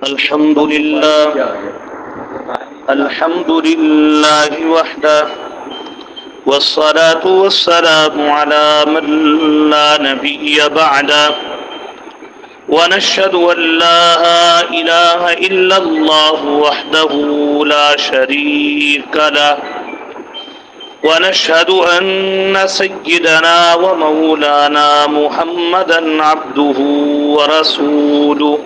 الحمد لله وحده، والصلاة والسلام على من لا نبي بعده، ونشهد أن لا إله إلا الله وحده لا شريك له، ونشهد أن سيدنا ومولانا محمدا عبده ورسوله.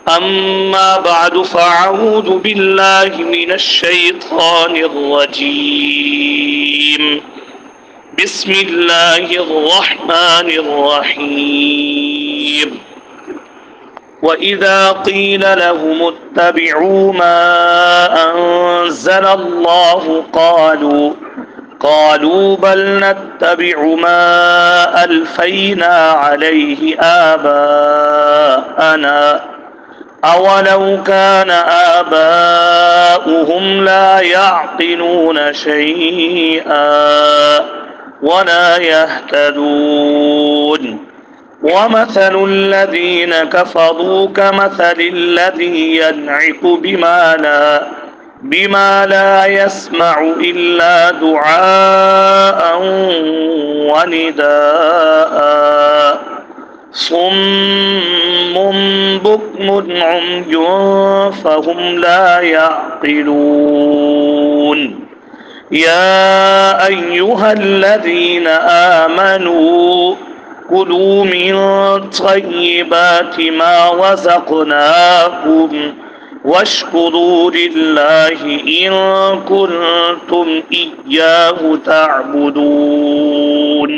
أما بعد فأعوذ بالله من الشيطان الرجيم. بسم الله الرحمن الرحيم. وإذا قيل لهم اتبعوا ما أنزل الله قالوا بل نتبع ما ألفينا عليه آباءنا أولو كان آباؤهم لا يعقلون شيئا ولا يهتدون. ومثل الذين كفروا كمثل الذي ينعق بما لا يسمع إلا دعاء ونداء صم بكم عمي فهم لا يعقلون. يا أيها الذين آمنوا كلوا من طيبات ما رزقناكم واشكروا لله إن كنتم إياه تعبدون.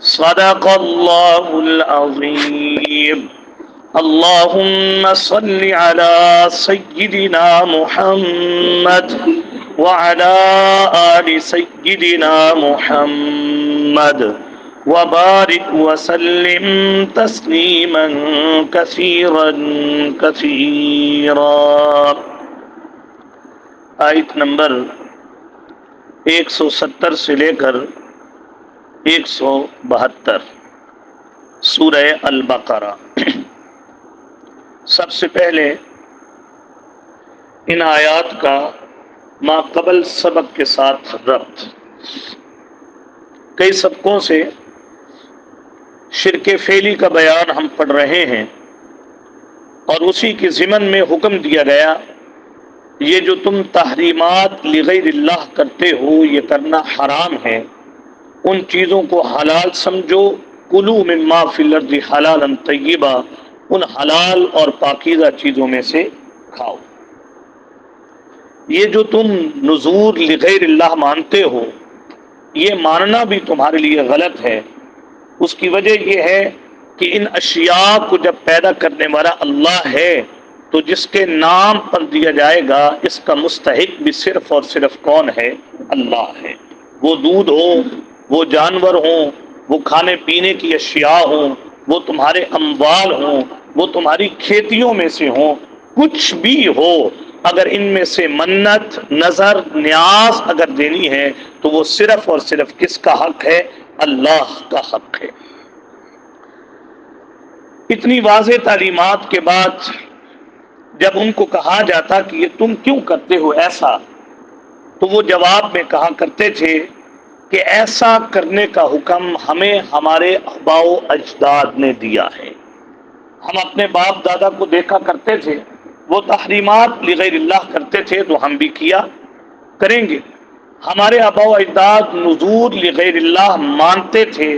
صدق الله العظيم. اللهم صل على سيدنا محمد وعلى آل سيدنا محمد وبارك وسلم تسليما كثيرا كثيرا. آیت نمبر 170 سے لے کر 172 سورہ البقرہ. سب سے پہلے ان آیات کا ما قبل سبق کے ساتھ ربط. کئی سبقوں سے شرک فعلی کا بیان ہم پڑھ رہے ہیں اور اسی کے ضمن میں حکم دیا گیا یہ جو تم تحریمات لغیر اللہ کرتے ہو یہ کرنا حرام ہے. ان چیزوں کو حلال سمجھو. کلوا مما فی الارض حلالا طیبا، ان حلال اور پاکیزہ چیزوں میں سے کھاؤ. یہ جو تم نذور لغیر اللہ مانتے ہو یہ ماننا بھی تمہارے لیے غلط ہے. اس کی وجہ یہ ہے کہ ان اشیاء کو جب پیدا کرنے والا اللہ ہے تو جس کے نام پر دیا جائے گا اس کا مستحق بھی صرف اور صرف کون ہے؟ اللہ ہے. وہ دودھ ہو، وہ جانور ہوں، وہ کھانے پینے کی اشیاء ہوں، وہ تمہارے اموال ہوں، وہ تمہاری کھیتیوں میں سے ہوں، کچھ بھی ہو، اگر ان میں سے منت، نظر، نیاز اگر دینی ہے تو وہ صرف اور صرف کس کا حق ہے؟ اللہ کا حق ہے. اتنی واضح تعلیمات کے بعد جب ان کو کہا جاتا کہ یہ تم کیوں کرتے ہو ایسا، تو وہ جواب میں کہا کرتے تھے کہ ایسا کرنے کا حکم ہمیں ہمارے آباء و اجداد نے دیا ہے. ہم اپنے باپ دادا کو دیکھا کرتے تھے وہ تحریمات لغیر اللہ کرتے تھے تو ہم بھی کیا کریں گے. ہمارے آباء و اجداد نذور لغیر اللہ مانتے تھے،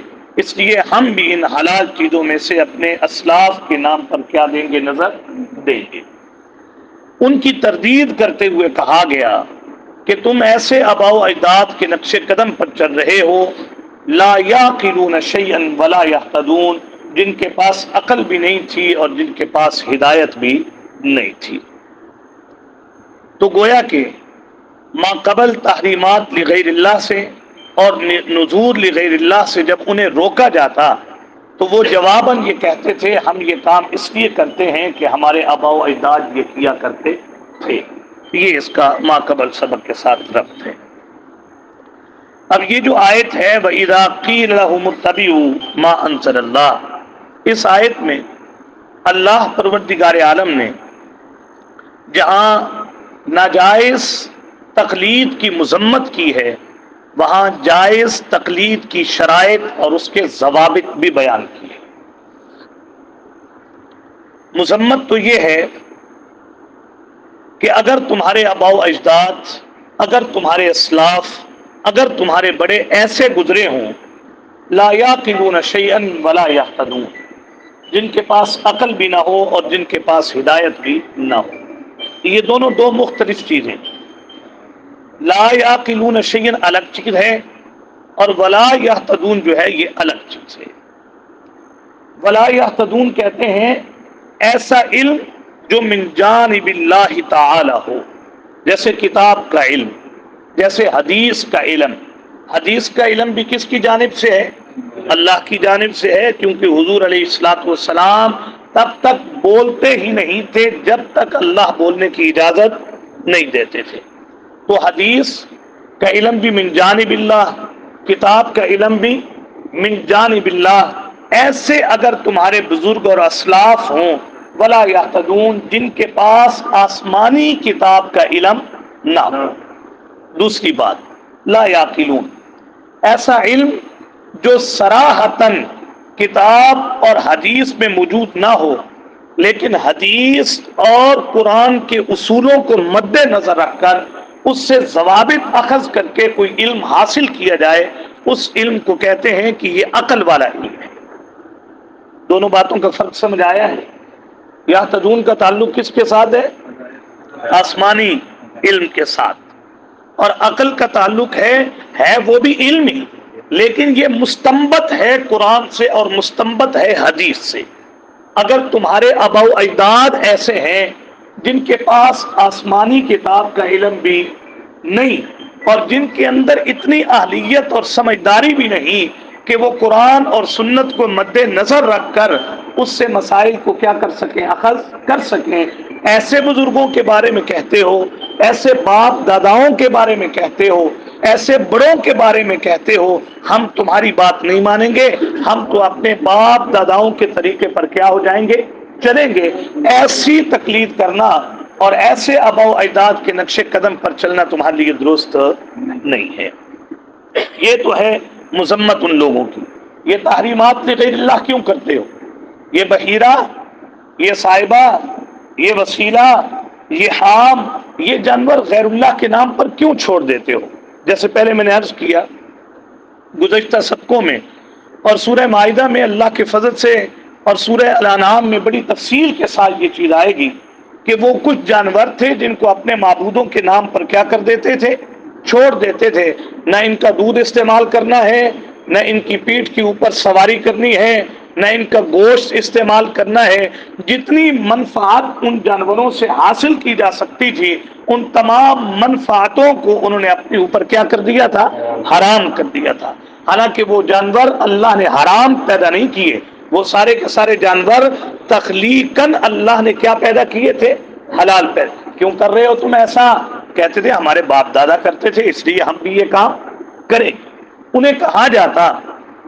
اس لیے ہم بھی ان حلال چیزوں میں سے اپنے اسلاف کے نام پر کیا دیں گے؟ نظر دیں گے. ان کی تردید کرتے ہوئے کہا گیا کہ تم ایسے آباء و اجداد کے نقش قدم پر چل رہے ہو لا یعقلون شیئا ولا یہتدون، جن کے پاس عقل بھی نہیں تھی اور جن کے پاس ہدایت بھی نہیں تھی. تو گویا کہ ما قبل تحریمات لغیر اللہ سے اور نذور لغیر اللہ سے جب انہیں روکا جاتا تو وہ جواباً یہ کہتے تھے ہم یہ کام اس لیے کرتے ہیں کہ ہمارے آباء و اجداد یہ کیا کرتے تھے. یہ اس کا ما قبل سبق کے ساتھ ربط ہے. اب یہ جو آیت ہے وَإِذَا قِيلَ لَهُمُ اتَّبِعُوا مَا أَنزَلَ اللَّهُ، اس آیت میں اللہ پروردگار عالم نے جہاں ناجائز تقلید کی مذمت کی ہے وہاں جائز تقلید کی شرائط اور اس کے ضوابط بھی بیان کیے۔ مذمت تو یہ ہے کہ اگر تمہارے آباء و اجداد، اگر تمہارے اسلاف، اگر تمہارے بڑے ایسے گزرے ہوں لا یعقلون شیئا ولا یہتدون، جن کے پاس عقل بھی نہ ہو اور جن کے پاس ہدایت بھی نہ ہو، یہ دونوں دو مختلف چیزیں۔ لا یعقلون شیئا الگ چیز ہے اور ولا یہتدون جو ہے یہ الگ چیز ہے۔ ولا یہتدون کہتے ہیں ایسا علم جو من جانب اللہ تعالی ہو، جیسے کتاب کا علم، جیسے حدیث کا علم۔ حدیث کا علم بھی کس کی جانب سے ہے؟ اللہ کی جانب سے ہے، کیونکہ حضور علیہ الصلوۃ والسلام تب تک بولتے ہی نہیں تھے جب تک اللہ بولنے کی اجازت نہیں دیتے تھے۔ تو حدیث کا علم بھی من جانب اللہ، کتاب کا علم بھی من جانب اللہ۔ ایسے اگر تمہارے بزرگ اور اسلاف ہوں ولا یہتدون، جن کے پاس آسمانی کتاب کا علم نہ ہو۔ دوسری بات، لا یعقلون، ایسا علم جو صراحتاً کتاب اور حدیث میں موجود نہ ہو، لیکن حدیث اور قرآن کے اصولوں کو مد نظر رکھ کر اس سے ضوابط اخذ کر کے کوئی علم حاصل کیا جائے، اس علم کو کہتے ہیں کہ یہ عقل والا علم ہے۔ دونوں باتوں کا فرق سمجھ آیا ہے؟ یہتدون کا تعلق کس کے ساتھ ہے؟ آسمانی علم کے ساتھ، اور عقل کا تعلق ہے وہ بھی علم ہی، لیکن یہ مستنبط ہے قرآن سے اور مستنبط ہے حدیث سے۔ اگر تمہارے آباء و اجداد ایسے ہیں جن کے پاس آسمانی کتاب کا علم بھی نہیں اور جن کے اندر اتنی اہلیت اور سمجھداری بھی نہیں کہ وہ قرآن اور سنت کو مد نظر رکھ کر اس سے مسائل کو کیا کر سکیں، اخذ کر سکیں، ایسے بزرگوں کے بارے میں کہتے ہو، ایسے باپ داداؤں کے بارے میں کہتے ہو، ایسے بڑوں کے بارے میں کہتے ہو ہم تمہاری بات نہیں مانیں گے، ہم تو اپنے باپ داداؤں کے طریقے پر کیا ہو جائیں گے، چلیں گے۔ ایسی تقلید کرنا اور ایسے آباء و اجداد کے نقش قدم پر چلنا تمہارے لیے درست نہیں ہے۔ یہ تو ہے مذمت ان لوگوں کی۔ یہ تحریمات غیر اللہ کیوں کرتے ہو؟ یہ بحیرہ، یہ صاحبہ، یہ وسیلہ، یہ حام، یہ جانور غیر اللہ کے نام پر کیوں چھوڑ دیتے ہو؟ جیسے پہلے میں نے عرض کیا گزشتہ صدقوں میں اور سورہ مائدہ میں اللہ کے فضل سے اور سورہ الانعام میں بڑی تفصیل کے ساتھ یہ چیز آئے گی کہ وہ کچھ جانور تھے جن کو اپنے معبودوں کے نام پر کیا کر دیتے تھے، چھوڑ دیتے تھے۔ نہ ان کا دودھ استعمال کرنا ہے، نہ ان کی پیٹھ کے اوپر سواری کرنی ہے، نہ ان کا گوشت استعمال کرنا ہے۔ جتنی منفعت ان جانوروں سے حاصل کی جا سکتی تھی ان تمام منفعتوں کو انہوں نے اپنے اوپر کیا کر دیا تھا، حرام کر دیا تھا۔ حالانکہ وہ جانور اللہ نے حرام پیدا نہیں کیے، وہ سارے کے سارے جانور تخلیقاً اللہ نے کیا پیدا کیے تھے، حلال پیدا۔ کیوں کر رہے ہو تم ایسا؟ کہتے تھے ہمارے باپ دادا کرتے تھے اس لیے ہم بھی یہ کام کریں۔ انہیں کہا جاتا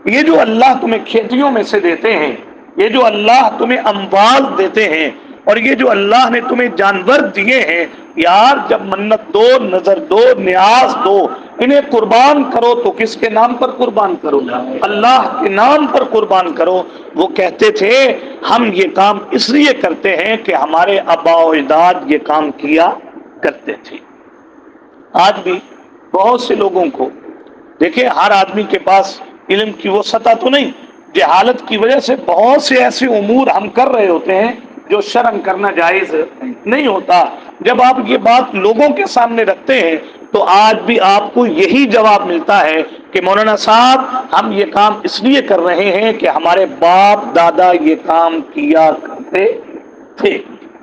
یہ جو اللہ تمہیں کھیتیوں میں سے دیتے ہیں، یہ جو اللہ تمہیں اموال دیتے ہیں اور یہ جو اللہ نے تمہیں جانور دیے ہیں، یار جب منت دو، نظر دو، نیاز دو، انہیں قربان کرو تو کس کے نام پر قربان کرو؟ اللہ کے نام پر قربان کرو۔ وہ کہتے تھے ہم یہ کام اس لیے کرتے ہیں کہ ہمارے آباء و اجداد یہ کام کیا کرتے تھے۔ آج بھی بہت سے لوگوں کو دیکھیں، ہر آدمی کے پاس علم کی وہ سطح تو نہیں، جہالت کی وجہ سے بہت سے ایسے امور ہم کر رہے ہوتے ہیں جو شرعاً کرنا جائز نہیں ہوتا۔ جب آپ یہ بات لوگوں کے سامنے رکھتے ہیں تو آج بھی آپ کو یہی جواب ملتا ہے کہ مولانا صاحب ہم یہ کام اس لیے کر رہے ہیں کہ ہمارے باپ دادا یہ کام کیا کرتے تھے۔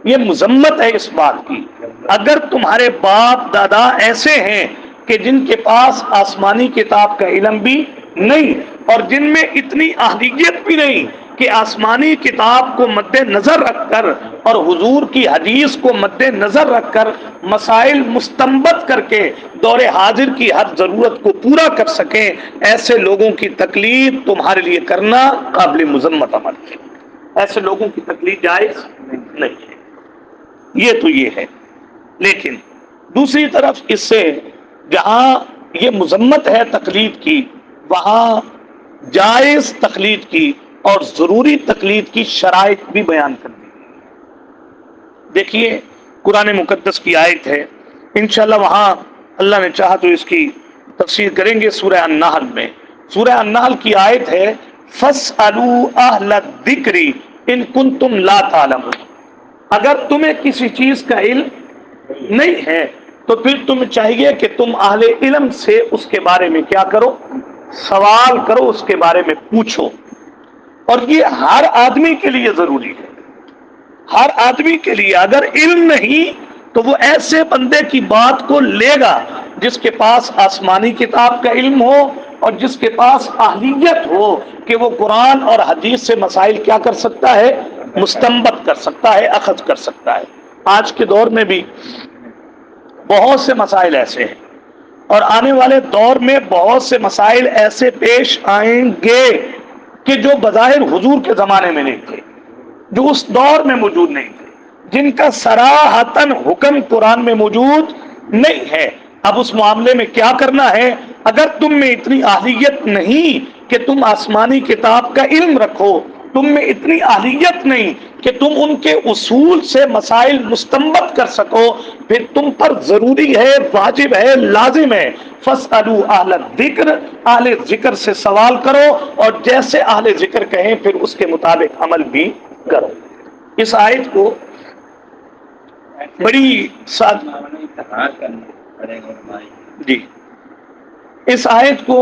یہ مذمت ہے اس بات کی۔ اگر تمہارے باپ دادا ایسے ہیں کہ جن کے پاس آسمانی کتاب کا علم بھی نہیں اور جن میں اتنی اہلیت بھی نہیں کہ آسمانی کتاب کو مد نظر رکھ کر اور حضور کی حدیث کو مد نظر رکھ کر مسائل مستنبط کر کے دور حاضر کی ہر ضرورت کو پورا کر سکیں، ایسے لوگوں کی تقلید تمہارے لیے کرنا قابل مذمت عمل ہے۔ ایسے لوگوں کی تقلید جائز نہیں ہے۔ یہ تو یہ ہے۔ لیکن دوسری طرف اس سے جہاں یہ مذمت ہے تقلید کی، وہاں جائز تقلید کی اور ضروری تقلید کی شرائط بھی بیان کر دی۔ دیکھیے قرآن مقدس کی آیت ہے، انشاءاللہ وہاں اللہ نے چاہا تو اس کی تفسیر کریں گے سورہ النحل میں۔ سورہ النحل کی آیت ہے فَاسْأَلُوا أَهْلَ الذِّكْرِ إِن كُنتُمْ لَا تَعْلَمُونَ، اگر تمہیں کسی چیز کا علم نہیں ہے تو پھر تمہیں چاہیے کہ تم اہل علم سے اس کے بارے میں کیا کرو؟ سوال کرو، اس کے بارے میں پوچھو۔ اور یہ ہر آدمی کے لیے ضروری ہے، ہر آدمی کے لیے۔ اگر علم نہیں تو وہ ایسے بندے کی بات کو لے گا جس کے پاس آسمانی کتاب کا علم ہو اور جس کے پاس اہلیت ہو کہ وہ قرآن اور حدیث سے مسائل کیا کر سکتا ہے؟ مستنبط کر سکتا ہے، اخذ کر سکتا ہے۔ آج کے دور میں بھی بہت سے مسائل ایسے ہیں اور آنے والے دور میں بہت سے مسائل ایسے پیش آئیں گے کہ جو بظاہر حضور کے زمانے میں نہیں تھے، جو اس دور میں موجود نہیں تھے، جن کا صراحتاً حکم قرآن میں موجود نہیں ہے۔ اب اس معاملے میں کیا کرنا ہے؟ اگر تم میں اتنی اہلیت نہیں کہ تم آسمانی کتاب کا علم رکھو، تم میں اتنی اہلیت نہیں کہ تم ان کے اصول سے مسائل مستنبط کر سکو، پھر تم پر ضروری ہے، واجب ہے، لازم ہے فَاسْأَلُوا أَهْلَ الذِّكْرِ، اہل ذکر سے سوال کرو اور جیسے اہل ذکر کہیں پھر اس کے مطابق عمل بھی کرو۔ اس آیت کو بڑی جی اس آیت کو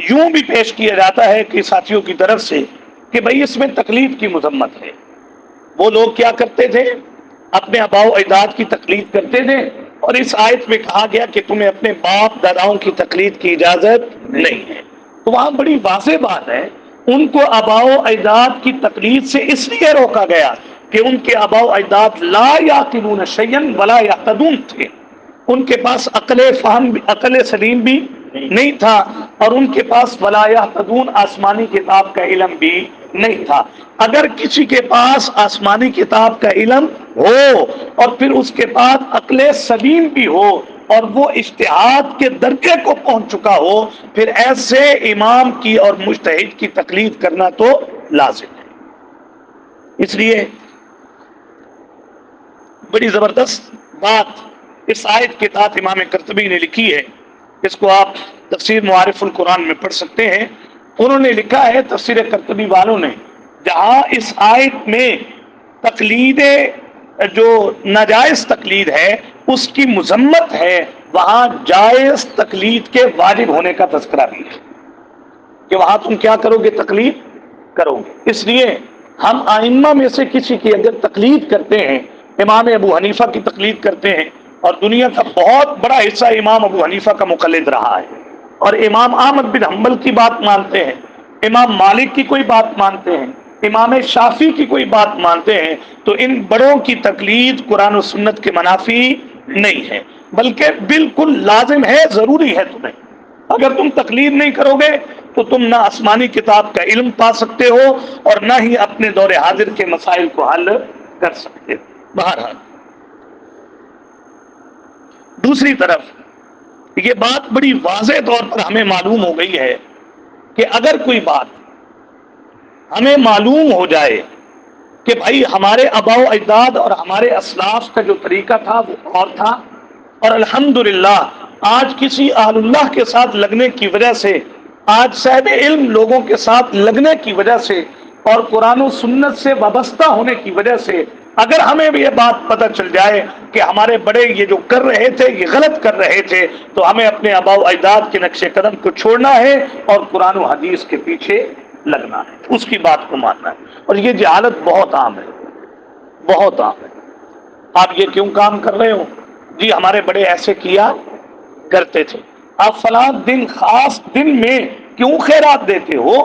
یوں بھی پیش کیا جاتا ہے کہ ساتھیوں کی طرف سے کہ بھئی اس میں تقلید کی مذمت ہے۔ وہ لوگ کیا کرتے تھے؟ اپنے آباء و اجداد کی تقلید کرتے تھے، اور اس آیت میں کہا گیا کہ تمہیں اپنے باپ داداؤں کی تقلید کی اجازت نہیں ہے۔ تو وہاں بڑی واضح بات ہے، ان کو آباء و اجداد کی تقلید سے اس لیے روکا گیا کہ ان کے آباء و اجداد لا یعقلون شیئا ولا یہتدون تھے، ان کے پاس عقل سلیم بھی نہیں تھا، اور ان کے پاس ولا یہتدون آسمانی کتاب کا علم بھی نہیں تھا۔ اگر کسی کے پاس آسمانی کتاب کا علم ہو اور پھر اس کے پاس عقل سلیم بھی ہو اور وہ اجتہاد کے درجے کو پہنچ چکا ہو، پھر ایسے امام کی اور مجتہد کی تقلید کرنا تو لازم ہے۔ اس لیے بڑی زبردست بات اس آیت کے تحت امام قرطبی نے لکھی ہے، اس کو آپ تفسیر معارف القرآن میں پڑھ سکتے ہیں۔ انہوں نے لکھا ہے، تفسیر قرطبی والوں نے، جہاں اس آیت میں تقلید جو ناجائز تقلید ہے اس کی مذمت ہے، وہاں جائز تقلید کے واجب ہونے کا تذکرہ بھی ہے کہ وہاں تم کیا کرو گے؟ تقلید کرو گے۔ اس لیے ہم ائمہ میں سے کسی کی اگر تقلید کرتے ہیں، امام ابو حنیفہ کی تقلید کرتے ہیں، اور دنیا کا بہت بڑا حصہ امام ابو حنیفہ کا مقلد رہا ہے، اور امام احمد بن حنبل کی بات مانتے ہیں، امام مالک کی کوئی بات مانتے ہیں، امام شافعی کی کوئی بات مانتے ہیں، تو ان بڑوں کی تقلید قرآن و سنت کے منافی نہیں ہے، بلکہ بالکل لازم ہے، ضروری ہے تمہیں۔ اگر تم تقلید نہیں کرو گے تو تم نہ آسمانی کتاب کا علم پا سکتے ہو اور نہ ہی اپنے دور حاضر کے مسائل کو حل کر سکتے ہو۔ بہرحال دوسری طرف یہ بات بڑی واضح طور پر ہمیں معلوم ہو گئی ہے کہ اگر کوئی بات ہمیں معلوم ہو جائے کہ بھائی ہمارے آباء و اجداد اور ہمارے اسلاف کا جو طریقہ تھا وہ اور تھا، اور الحمدللہ آج کسی اہل اللہ کے ساتھ لگنے کی وجہ سے، آج صاحب علم لوگوں کے ساتھ لگنے کی وجہ سے اور قرآن و سنت سے وابستہ ہونے کی وجہ سے اگر ہمیں بھی یہ بات پتہ چل جائے کہ ہمارے بڑے یہ جو کر رہے تھے یہ غلط کر رہے تھے، تو ہمیں اپنے آباء و اجداد کے نقش قدم کو چھوڑنا ہے اور قرآن و حدیث کے پیچھے لگنا ہے، اس کی بات کو ماننا ہے۔ اور یہ جہالت بہت عام ہے، بہت عام ہے۔ آپ یہ کیوں کام کر رہے ہو؟ جی ہمارے بڑے ایسے کیا کرتے تھے۔ آپ فلاں دن خاص دن میں کیوں خیرات دیتے ہو؟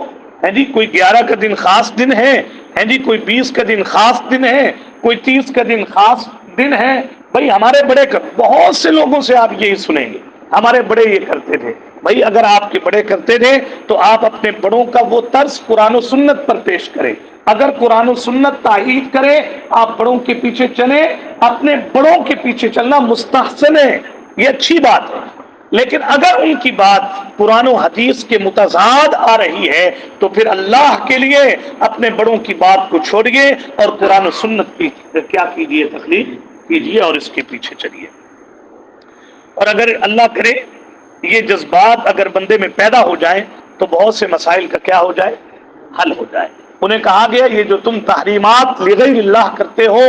ہیں جی کوئی 11 کا دن خاص دن ہے، ہیں جی کوئی 20 کا دن خاص دن ہے، کوئی 30 کا دن خاص دن ہے۔ بھائی ہمارے بڑے بہت سے لوگوں سے آپ یہی سنیں گے، ہمارے بڑے یہ کرتے تھے۔ بھائی اگر آپ کے بڑے کرتے تھے تو آپ اپنے بڑوں کا وہ طرز قرآن و سنت پر پیش کریں. اگر قرآن و سنت تائید کرے آپ بڑوں کے پیچھے چلیں. اپنے بڑوں کے پیچھے چلنا مستحسن ہے, یہ اچھی بات ہے. لیکن اگر ان کی بات قرآن و حدیث کے متضاد آ رہی ہے تو پھر اللہ کے لیے اپنے بڑوں کی بات کو چھوڑیے اور قرآن و سنت کی کیا کیجیے, تقلید کیجیے اور اس کے پیچھے چلیے. اور اگر اللہ کرے یہ جذبات اگر بندے میں پیدا ہو جائیں تو بہت سے مسائل کا کیا ہو جائے, حل ہو جائے. انہیں کہا گیا یہ جو تم تحریمات لغیر اللہ کرتے ہو,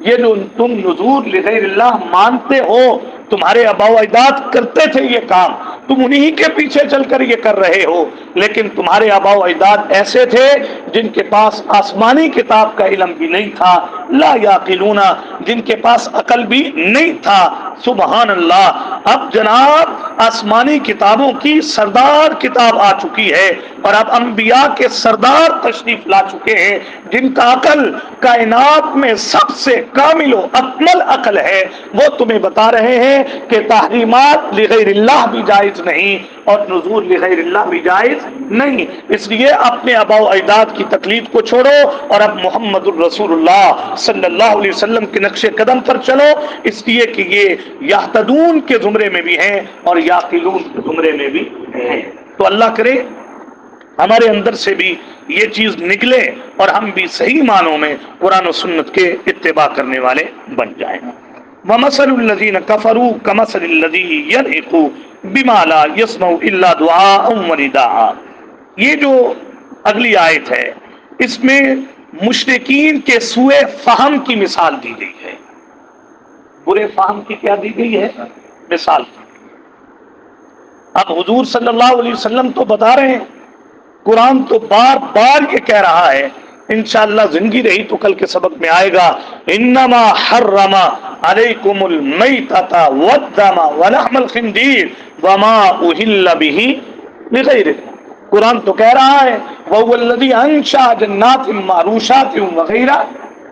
یہ جو تم نذور لغیر اللہ مانتے ہو, تمہارے آباء و اجداد کرتے تھے یہ کام, تم انہی کے پیچھے چل کر یہ کر رہے ہو. لیکن تمہارے آباء و اجداد ایسے تھے جن کے پاس آسمانی کتاب کا علم بھی نہیں تھا, لا یعقلون, جن کے پاس عقل بھی نہیں تھا. سبحان اللہ. اب جناب آسمانی کتابوں کی سردار کتاب آ چکی ہے اور اب انبیاء کے سردار تشریف لا چکے ہیں جن کا عقل کائنات میں سب سے کامل و اکمل عقل ہے. وہ تمہیں بتا رہے ہیں کہ تحریمات لغیر اللہ بھی جائز نہیں اور نذور لغیر اللہ بھی جائز نہیں. اس لیے اپنے آباء و اجداد کی تقلید کو چھوڑو اور اب محمد الرسول اللہ صلی اللہ علیہ وسلم کے نقش قدم پر چلو, اس لیے کہ یہ یہتدون کے زمرے میں بھی ہیں اور یعقلون کے زمرے میں بھی ہیں. تو اللہ کرے ہمارے اندر سے بھی یہ چیز نکلے اور ہم بھی صحیح معنوں میں قرآن و سنت کے اتباع کرنے والے بن جائیں. وَمَثَلُ الَّذِينَ كَفَرُوا كَمَثَلِ الَّذِي يَنْعِقُ بِمَا لَا يَسْمَعُ إِلَّا دُعَاءً وَنِدَاءً. یہ جو اگلی آیت ہے اس میں مشرکین کے سوء فہم کی مثال دی گئی ہے. برے فہم کی کیا دی گئی ہے مثال. اب حضور صلی اللہ علیہ وسلم تو بتا رہے ہیں, قرآن تو بار بار یہ کہہ رہا ہے, انشاءاللہ زندگی رہی تو کل کے سبق میں آئے گا, انما حرم علیکم المیتۃ والدم ولحم الخنزیر وما اہل بہ لغیر. قرآن تو کہہ رہا ہے وهو الذی انشأ جنات معروشات وغیرہ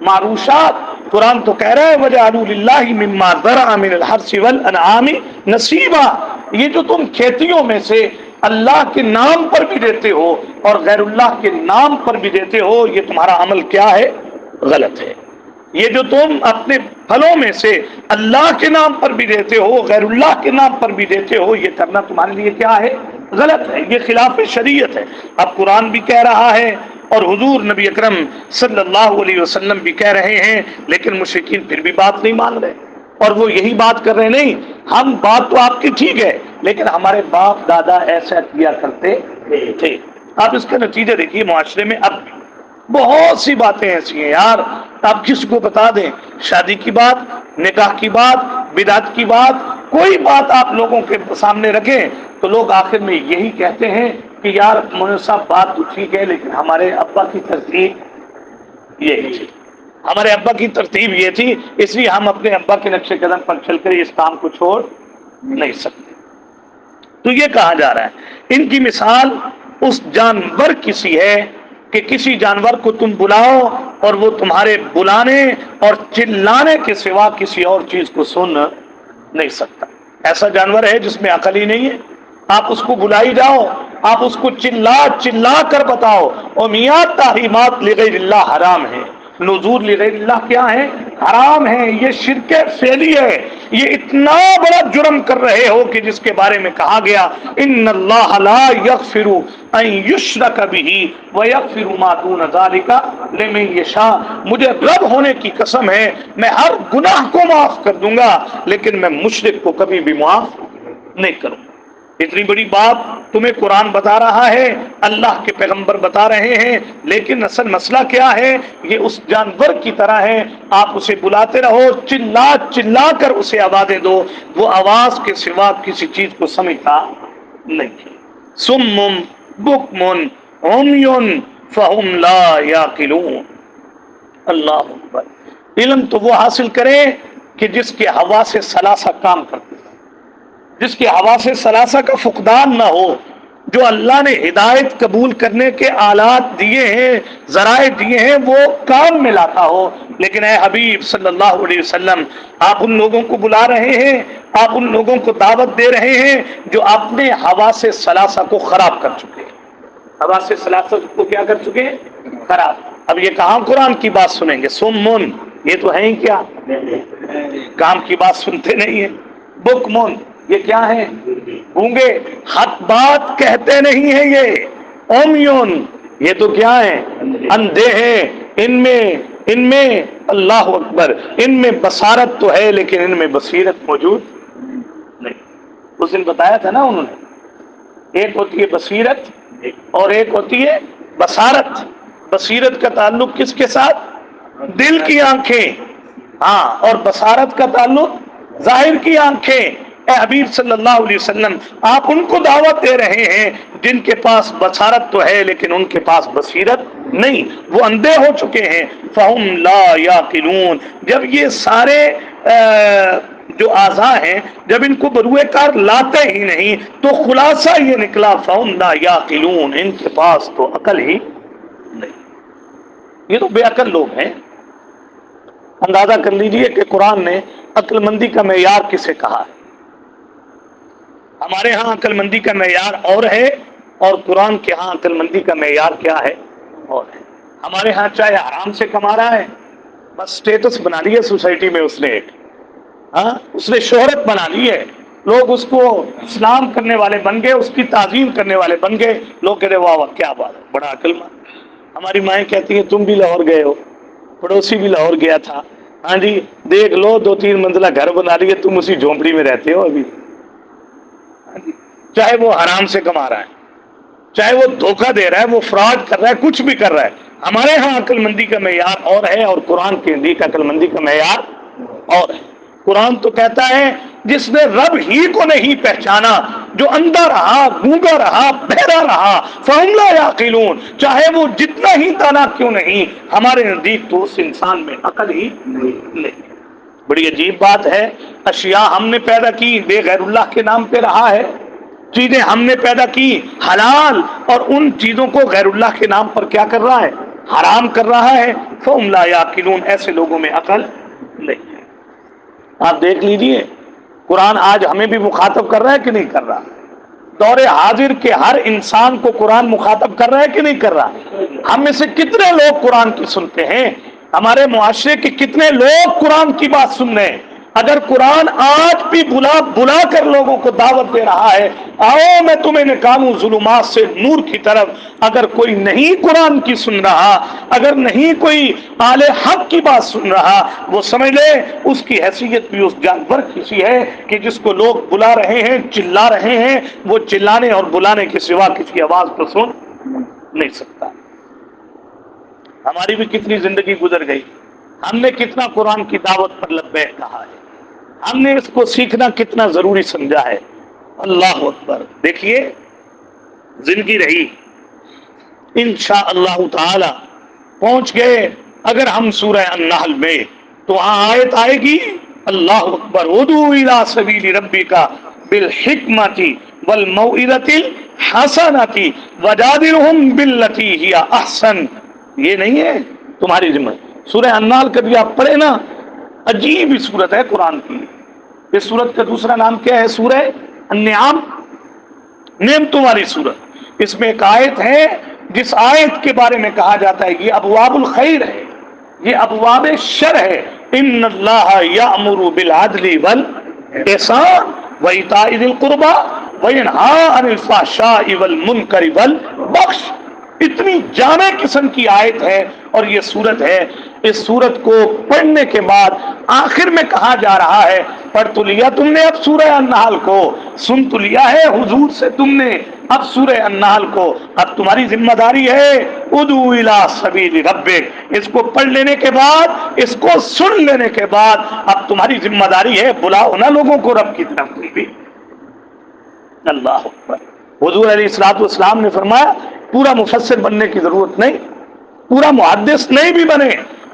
معروشات. قرآن تو کہہ رہا ہے وجعلوا للہ مما ذرأ من الحرث والانعام نصیبا. یہ جو تم کھیتیوں میں سے اللہ کے نام پر بھی دیتے ہو اور غیر اللہ کے نام پر بھی دیتے ہو, یہ تمہارا عمل کیا ہے, غلط ہے. یہ جو تم اپنے پھلوں میں سے اللہ کے نام پر بھی دیتے ہو غیر اللہ کے نام پر بھی دیتے ہو, یہ کرنا تمہارے لیے کیا ہے, غلط ہے, یہ خلاف شریعت ہے. اب قرآن بھی کہہ رہا ہے اور حضور نبی اکرم صلی اللہ علیہ وسلم بھی کہہ رہے ہیں, لیکن مشرکین پھر بھی بات نہیں مان رہے. اور وہ یہی بات کر رہے نہیں, ہم بات تو آپ کی ٹھیک ہے لیکن ہمارے باپ دادا ایسا کیا کرتے تھے. آپ اس کا نتیجہ دیکھیے معاشرے میں اب بہت سی باتیں ایسی ہیں یار, آپ کس کو بتا دیں, شادی کی بات, نکاح کی بات, بدعت کی بات, کوئی بات آپ لوگوں کے سامنے رکھیں تو لوگ آخر میں یہی کہتے ہیں کہ یار مولوی صاحب بات تو ٹھیک ہے لیکن ہمارے ابا کی ترتیب یہ تھی, ہمارے ابا کی ترتیب یہ تھی, اس لیے ہم اپنے ابا کے نقش قدم پر چل کر اس کام کو چھوڑ نہیں سکتے. تو یہ کہا جا رہا ہے ان کی مثال اس جانور کی سی ہے کہ کسی جانور کو تم بلاؤ اور وہ تمہارے بلانے اور چلانے کے سوا کسی اور چیز کو سن نہیں سکتا. ایسا جانور ہے جس میں عقل ہی نہیں ہے, آپ اس کو بلائی جاؤ, آپ اس کو چلا چلا کر بتاؤ او میاں تحریمات لغیر اللہ حرام ہے, نذور لغیر اللہ کیا ہے, حرام ہے, یہ شرک فعلی ہے. یہ اتنا بڑا جرم کر رہے ہو کہ جس کے بارے میں کہا گیا ان اللہ لا یغفر ان یشرک بہ ویغفر ما دون ذلک لمن یشاء. مجھے رب ہونے کی قسم ہے میں ہر گناہ کو معاف کر دوں گا لیکن میں مشرک کو کبھی بھی معاف نہیں کروں. اتنی بڑی بات تمہیں قرآن بتا رہا ہے, اللہ کے پیغمبر بتا رہے ہیں, لیکن اصل مسئلہ کیا ہے, یہ اس جانور کی طرح ہے. آپ اسے بلاتے رہو, چلا چلا کر اسے آوازیں دو, وہ آواز کے سوا کسی چیز کو سمجھتا نہیں. سم بکم عمی فہم لا یعقلون. اللہ اکبر. علم تو وہ حاصل کرے کہ جس کے حواس ثلاثہ کام کرتے, جس کے حواس ثلاثہ کا فقدان نہ ہو. جو اللہ نے ہدایت قبول کرنے کے آلات دیے ہیں، ذرائع دیے ہیں، وہ کام میں لاتا ہو۔ لیکن اے حبیب صلی اللہ علیہ وسلم، آپ ان لوگوں کو بلا رہے ہیں، آپ ان لوگوں کو دعوت دے رہے ہیں جو اپنے حواس ثلاثہ کو خراب کر چکے ہیں۔ حواس ثلاثہ کو کیا کر چکے ہیں؟ خراب۔ اب یہ کہاں قرآن کی بات سنیں گے؟ سمن، یہ تو ہے ہی کیا، کام کی بات سنتے نہیں ہیں۔ بکمن، یہ کیا ہے؟ گونگے، حق بات کہتے نہیں ہیں یہ۔ اومیون، یہ تو کیا ہے؟ اندھے ہیں۔ ان میں اللہ اکبر، ان میں بصارت تو ہے لیکن ان میں بصیرت موجود نہیں۔ اس دن بتایا تھا نا انہوں نے، ایک ہوتی ہے بصیرت اور ایک ہوتی ہے بصارت۔ بصیرت کا تعلق کس کے ساتھ؟ دل کی آنکھیں، ہاں، اور بصارت کا تعلق ظاہر کی آنکھیں۔ اے حبیب صلی اللہ علیہ وسلم، آپ ان کو دعوت دے رہے ہیں جن کے پاس بصارت تو ہے لیکن ان کے پاس بصیرت نہیں، وہ اندھے ہو چکے ہیں۔ فہم لا یعقلون، جب یہ سارے جو اعضاء ہیں جب ان کو بروئے کار لاتے ہی نہیں تو خلاصہ یہ نکلا فہم لا یعقلون، ان کے پاس تو عقل ہی نہیں۔ یہ تو بے عقل لوگ ہیں۔ اندازہ کر لیجئے کہ قرآن نے عقل مندی کا معیار کسے کہا ہے۔ ہمارے ہاں عقل مندی کا معیار اور ہے، اور قرآن کے ہاں عقل مندی کا معیار کیا ہے؟ اور ہے۔ ہمارے ہاں چاہے حرام سے کما رہا ہے، بس سٹیٹس بنا لی ہے سوسائٹی میں اس نے ایک، ہاں، اس نے شہرت بنا لی ہے، لوگ اس کو سلام کرنے والے بن گئے، اس کی تعظیم کرنے والے بن گئے، لوگ کہتے ہیں واہ واہ کیا بات ہے، بڑا عقل مند۔ ہماری مائیں کہتی ہیں تم بھی لاہور گئے ہو، پڑوسی بھی لاہور گیا تھا، ہاں جی دیکھ لو 2-3 منزلہ گھر بنا لیے، تم اسی جھونپڑی میں رہتے ہو ابھی۔ چاہے وہ حرام سے کما رہا ہے، چاہے وہ دھوکہ دے رہا ہے، وہ فراڈ کر رہا ہے، کچھ بھی کر رہا ہے، ہمارے ہاں عقل مندی کا معیار اور ہے، اور قرآن کے نزدیک عقل مندی کا معیار اور ہے۔ قرآن تو کہتا ہے جس نے رب ہی کو نہیں پہچانا، جو اندھا رہا، گونگا رہا، بہرا رہا، فہم لا یعقلون، چاہے وہ جتنا ہی دانا کیوں نہیں، ہمارے نزدیک تو اس انسان میں عقل ہی نہیں۔ بڑی عجیب بات ہے، اشیاء ہم نے پیدا کی، بے غیر اللہ کے نام پہ رہا ہے، چیزیں ہم نے پیدا کی حلال، اور ان چیزوں کو غیر اللہ کے نام پر کیا کر رہا ہے؟ حرام کر رہا ہے۔ فَهُمْ لَا يَعْقِلُونَ، ایسے لوگوں میں عقل نہیں ہے۔ آپ دیکھ لیجئے قرآن آج ہمیں بھی مخاطب کر رہا ہے کہ نہیں کر رہا؟ دور حاضر کے ہر انسان کو قرآن مخاطب کر رہا ہے کہ نہیں کر رہا؟ ہم میں سے کتنے لوگ قرآن کی سنتے ہیں؟ ہمارے معاشرے کے کتنے لوگ قرآن کی بات سن رہے ہیں؟ اگر قرآن آج بھی بلا کر لوگوں کو دعوت دے رہا ہے، آؤ میں تمہیں نکالوں ظلمات سے نور کی طرف، اگر کوئی نہیں قرآن کی سن رہا، اگر نہیں کوئی آل حق کی بات سن رہا، وہ سمجھ لے اس کی حیثیت بھی اس جانور کی سی ہے کہ جس کو لوگ بلا رہے ہیں، چلا رہے ہیں، وہ چلانے اور بلانے کے سوا کسی آواز کو سن نہیں سکتا۔ ہماری بھی کتنی زندگی گزر گئی، ہم نے کتنا قرآن کی دعوت پر لبیک کہا ہے، ہم نے اس کو سیکھنا کتنا ضروری سمجھا ہے۔ اللہ اکبر۔ دیکھیے زندگی رہی، انشاءاللہ تعالی پہنچ گئے اگر ہم سورہ النحل میں تو وہاں آیت آئے گی، اللہ اکبر، ادعو الی سبیل ربک بالحکمۃ والموعظۃ الحسنۃ وجادلھم باللتی ہی احسن۔ یہ نہیں ہے تمہاری ذمہ۔ سورہ النحل کبھی آپ پڑھے نا، عجیب ہی صورت ہے قرآن کی۔ اس صورت کا دوسرا نام کیا ہے؟ سورہ النعام، نعمتوں والی صورت۔ اس میں ایک آیت ہے جس آیت کے بارے میں کہا جاتا ہے یہ ابواب الخیر ہے، یہ ابواب شر ہے۔ ان اللہ یأمر بالعدل والاحسان وایتاء ذی القربی وینہی عن الفحشاء والمنکر والبغی۔ اتنی جامع قسم کی آیت ہے اور یہ سورت ہے۔ اس سورت کو پڑھنے کے بعد آخر میں کہا جا رہا ہے پڑھ تو لیا تم نے اب سورہ النحل کو، سن تو لیا ہے حضور سے تم نے اب سورہ النحل کو، اب تمہاری ذمہ داری ہے ادعو الی سبیل ربک۔ اس کو پڑھ لینے کے بعد، اس کو سن لینے کے بعد اب تمہاری ذمہ داری ہے بلاؤ نا لوگوں کو رب کی طرف بھی۔ اللہ اکبر۔ حضور علیہ الصلوۃ والسلام نے فرمایا پورا مفسر بننے کی ضرورت نہیں، پورا محدث نہیں بھی بنے،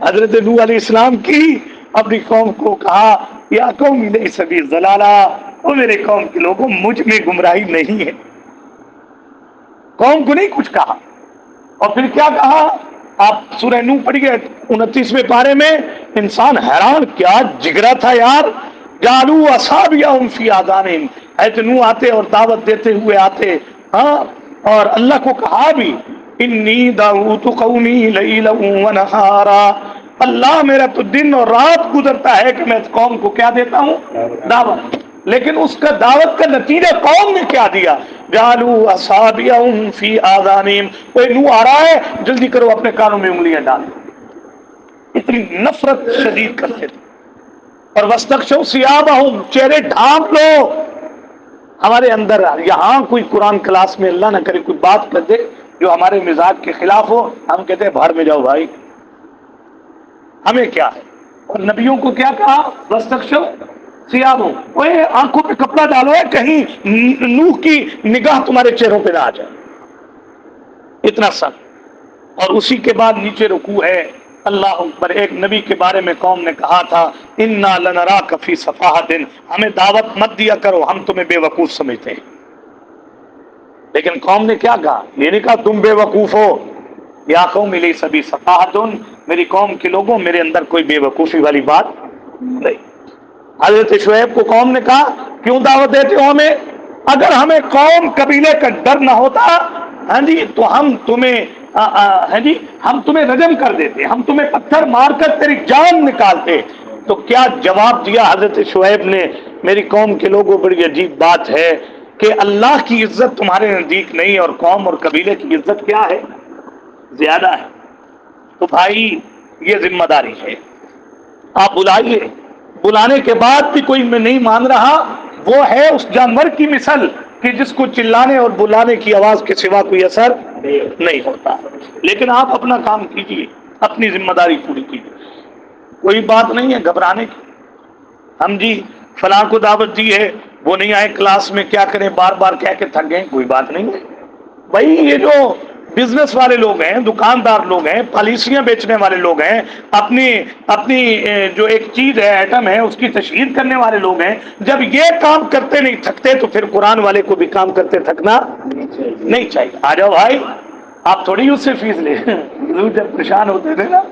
حضرت نوح علیہ السلام کی اپنی قوم کو کہا یا قوم لیس بی ضلالہ، وہ میرے قوم کے لوگوں مجھ میں گمراہی نہیں ہے. قوم کو نہیں کچھ کہا. اور پھر کیا کہا؟ آپ سورہ نوح پڑھیے 29ویں پارے میں. انسان حیران، کیا جگرا تھا یار. جعلوا اصابعهم فی آذانہم، حضرت نوح آتے اور دعوت دیتے ہوئے آتے، ہاں، اور اللہ کو کہا بھی انی دعوت قومی لیلا ونہارا، اللہ میرا تو دن اور رات گزرتا ہے کہ میں قوم کو کیا دیتا ہوں؟ دعوت. لیکن اس کا دعوت کا نتیجہ قوم نے کیا دیا؟ جعلوا اصابعهم فی آذانہم، وہ نوح آ رہا ہے جلدی کرو اپنے کانوں میں انگلیاں ڈال. اتنی نفرت شدید کرتے تھے. اور وَاسْتَغْشَوْا ثِيَابَهُمْ، چہرے ڈھانپ لو. ہمارے اندر یہاں کوئی قرآن کلاس میں اللہ نہ کرے کوئی بات کر دے جو ہمارے مزاج کے خلاف ہو، ہم کہتے ہیں بھاڑ میں جاؤ بھائی، ہمیں کیا ہے. اور نبیوں کو کیا کہا؟ وَاسْتَغْشَوْا ثِيَابَهُمْ، اوے آنکھوں پہ کپڑا ڈالو ہے کہیں نوح کی نگاہ تمہارے چہروں پہ نہ آ جائے. اتنا سخت. اور اسی کے بعد نیچے رکوع ہے. اللہ اکبر. ایک نبی کے بارے میں قوم نے کہا تھا انا لنراک فی صفاحۃ، ہمیں دعوت مت دیا کرو، ہم تمہیں بے وقوف سمجھتے ہیں. لیکن قوم نے کیا کہا؟ یہ نہیں کہا تم بے وقوف ہو. یا قوم لیس بی صفاحۃ، میری قوم کے لوگوں میرے اندر کوئی بے وقوفی والی بات نہیں. حضرت شعیب کو قوم نے کہا کیوں دعوت دیتے ہو ہمیں؟ اگر ہمیں قوم قبیلے کا ڈر نہ ہوتا، ہاں جی، تو ہم تمہیں ہاں جی ہم تمہیں رجم کر دیتے، ہم تمہیں پتھر مار کر تیری جان نکالتے. تو کیا جواب دیا حضرت شعیب نے؟ میری قوم کے لوگوں بڑی عجیب بات ہے کہ اللہ کی عزت تمہارے نزدیک نہیں اور قوم اور قبیلے کی عزت کیا ہے؟ زیادہ ہے. تو بھائی یہ ذمہ داری ہے. آپ بلائیے، بلانے کے بعد بھی کوئی نہیں مان رہا، وہ ہے اس جانور کی مثل کہ جس کو چلانے اور بلانے کی آواز کے سوا کوئی اثر نہیں ہوتا. لیکن آپ اپنا کام کیجیے، اپنی ذمہ داری پوری کیجیے. کوئی بات نہیں ہے گھبرانے کی. ہم جی فلاں کو دعوت دی ہے، وہ نہیں آئے کلاس میں، کیا کریں، بار بار کہہ کے تھک گئے. کوئی بات نہیں ہے بھائی. یہ جو بزنس والے لوگ ہیں، دکاندار لوگ ہیں، پالیسیاں بیچنے والے لوگ ہیں، اپنی جو ایک چیز ہے، ایٹم ہے، اس کی تشہیر کرنے والے لوگ ہیں، جب یہ کام کرتے نہیں تھکتے تو پھر قرآن والے کو بھی کام کرتے تھکنا نہیں چاہیے. آ جاؤ بھائی، آپ تھوڑی اس سے فیس لیں. حضور جب پریشان ہوتے تھے نا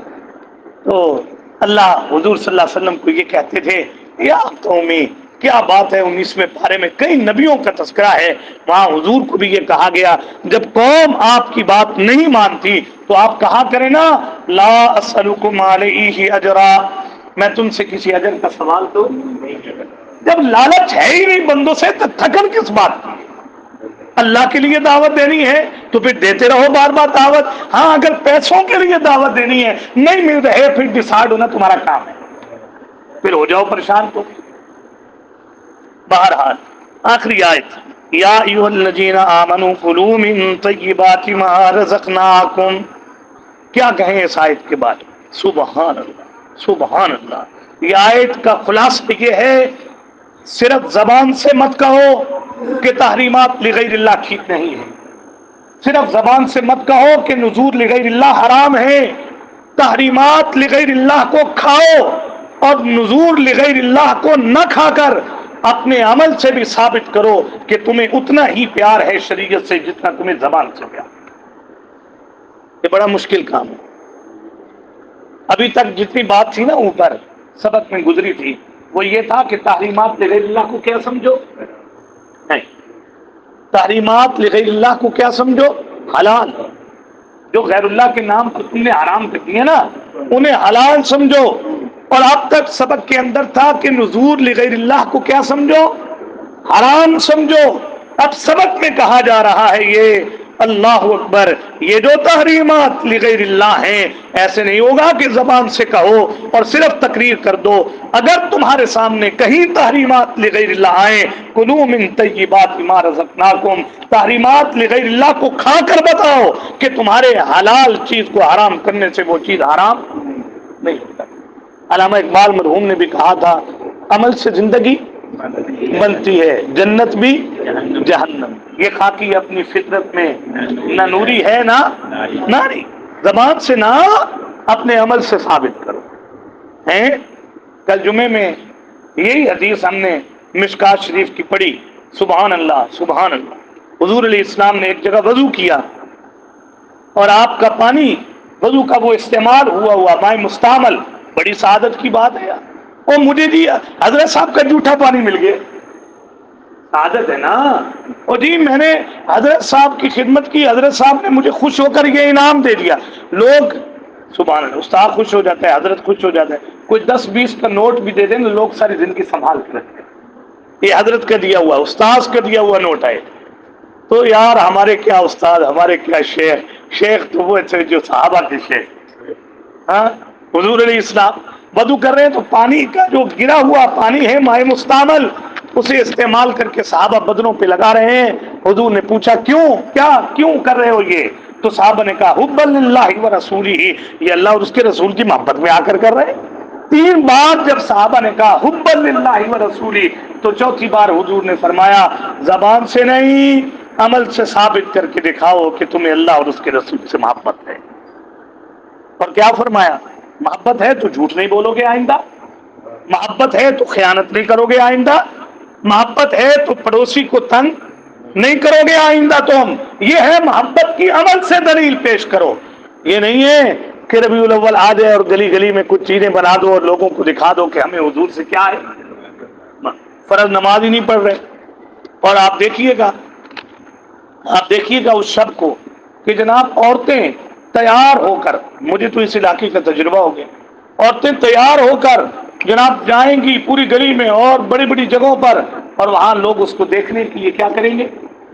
تو اللہ حضور صلی اللہ علیہ وسلم کو یہ کہتے تھے یا قومی، کیا بات ہے. 19ویں پارے میں کئی نبیوں کا تذکرہ ہے، وہاں حضور کو بھی یہ کہا گیا جب قوم آپ کی بات نہیں مانتی تو آپ کہا کریں نا لا اسألکم علیہ اجرا، میں تم سے کسی اجر کا سوال تو نہیں کرتا. جب لالچ ہے ہی نہیں بندوں سے تو تھکن کس بات کی؟ اللہ کے لیے دعوت دینی ہے تو پھر دیتے رہو بار بار دعوت. ہاں اگر پیسوں کے لیے دعوت دینی ہے، نہیں مل رہے، پھر ڈیسائیڈ ہونا تمہارا کام ہے، پھر ہو جاؤ پریشان. تو بہرحال آخری آیت یا ایھا الذین آمنوا کلوا من طیبات ما رزقناکم. کیا کہیں اس آیت کے بعد؟ سبحان اللہ، سبحان اللہ. یہ آیت کا خلاصہ یہ ہے صرف زبان سے مت کہو کہ تحریمات لغیر اللہ ٹھیک نہیں ہے، صرف زبان سے مت کہو کہ نذور لغیر اللہ حرام ہے. تحریمات لغیر اللہ کو کھاؤ اور نذور لغیر اللہ کو نہ کھا کر اپنے عمل سے بھی ثابت کرو کہ تمہیں اتنا ہی پیار ہے شریعت سے جتنا تمہیں زبان سے پیار. یہ بڑا مشکل کام ہے. ابھی تک جتنی بات تھی نا اوپر سبق میں گزری تھی وہ یہ تھا کہ تحریمات لغیر اللہ کو کیا سمجھو؟ نہیں، تحریمات لغیر اللہ کو کیا سمجھو؟ حلال. جو غیر اللہ کے نام کو تم نے حرام کر دیے نا انہیں حلال سمجھو. اور اب تک سبق کے اندر تھا کہ نذور لغیر اللہ کو کیا سمجھو؟ حرام سمجھو. اب سبق میں کہا جا رہا ہے یہ اللہ اکبر، یہ جو تحریمات لغیر اللہ ہیں ایسے نہیں ہوگا کہ زبان سے کہو اور صرف تقریر کر دو. اگر تمہارے سامنے کہیں تحریمات لغیر اللہ آئیں، کلوا من طیبات ما رزقناکم، تحریمات لغیر اللہ کو کھا کر بتاؤ کہ تمہارے حلال چیز کو حرام کرنے سے وہ چیز حرام نہیں ہوتا. علامہ اقبال مرحوم نے بھی کہا تھا عمل سے زندگی بنتی ہے، جنت بھی جہنم. یہ خاکی اپنی فطرت میں نہ نوری ہے نہ ناری. زبان سے نہ اپنے عمل سے ثابت کرو. ہیں کل جمعے میں یہی حدیث ہم نے مشکات شریف کی پڑھی. سبحان اللہ سبحان اللہ. حضور علیہ السلام نے ایک جگہ وضو کیا اور آپ کا پانی وضو کا وہ استعمال ہوا مائع مستعمل. بڑی سعادت کی بات ہے. اور مجھے جی حضرت صاحب کا جھوٹا پانی مل گیا، سعادت ہے نا. اور جی میں نے حضرت صاحب کی خدمت کی، حضرت صاحب نے مجھے خوش ہو کر یہ انعام دے دیا. لوگ سبحان اللہ، استاد خوش ہو جاتا ہے، حضرت خوش ہو جاتا ہے. کوئی 10-20 کا نوٹ بھی دے دیں تو لوگ ساری زندگی سنبھال کر رکھتے ہیں. یہ حضرت کا دیا ہوا، استاذ کا دیا ہوا نوٹ ہے. تو یار ہمارے کیا استاد، ہمارے کیا شیخ تو وہ تھے جو صحابہ کے شیخ. ہاں حضور علیہ السلام وضو کر رہے ہیں تو پانی کا جو گرا ہوا پانی ہے مائع مستعمل، اسے استعمال کر کے صحابہ بدنوں پہ لگا رہے ہیں. حضور نے پوچھا کیوں کر رہے ہو یہ؟ تو صحابہ نے کہا حب للہ و رسولہ، یہ اللہ اور اس کے رسول کی محبت میں آ کر رہے ہیں. 3 بار جب صحابہ نے کہا حب للہ و رسولہ، تو چوتھی بار حضور نے فرمایا زبان سے نہیں، عمل سے ثابت کر کے دکھاؤ کہ تمہیں اللہ اور اس کے رسول سے محبت ہے. اور کیا فرمایا؟ محبت ہے تو جھوٹ نہیں بولو گے آئندہ، محبت ہے تو خیانت نہیں کرو گے آئندہ، محبت ہے تو پڑوسی کو تنگ نہیں کرو گے آئندہ. تم یہ ہے محبت کی عمل سے دلیل پیش کرو. یہ نہیں ہے کہ ربیع الاول آ جائے اور گلی گلی میں کچھ چیزیں بنا دو اور لوگوں کو دکھا دو کہ ہمیں حضور سے کیا ہے. فرض نماز ہی نہیں پڑھ رہے. اور آپ دیکھیے گا اس شب کو کہ جناب عورتیں تیار ہو کر، مجھے تو اس علاقے کا تجربہ ہو گیا، عورتیں تیار ہو کر جناب جائیں گی پوری گلی میں اور بڑی بڑی جگہوں پر، اور وہاں لوگ اس کو دیکھنے کے لیے کیا کریں گے؟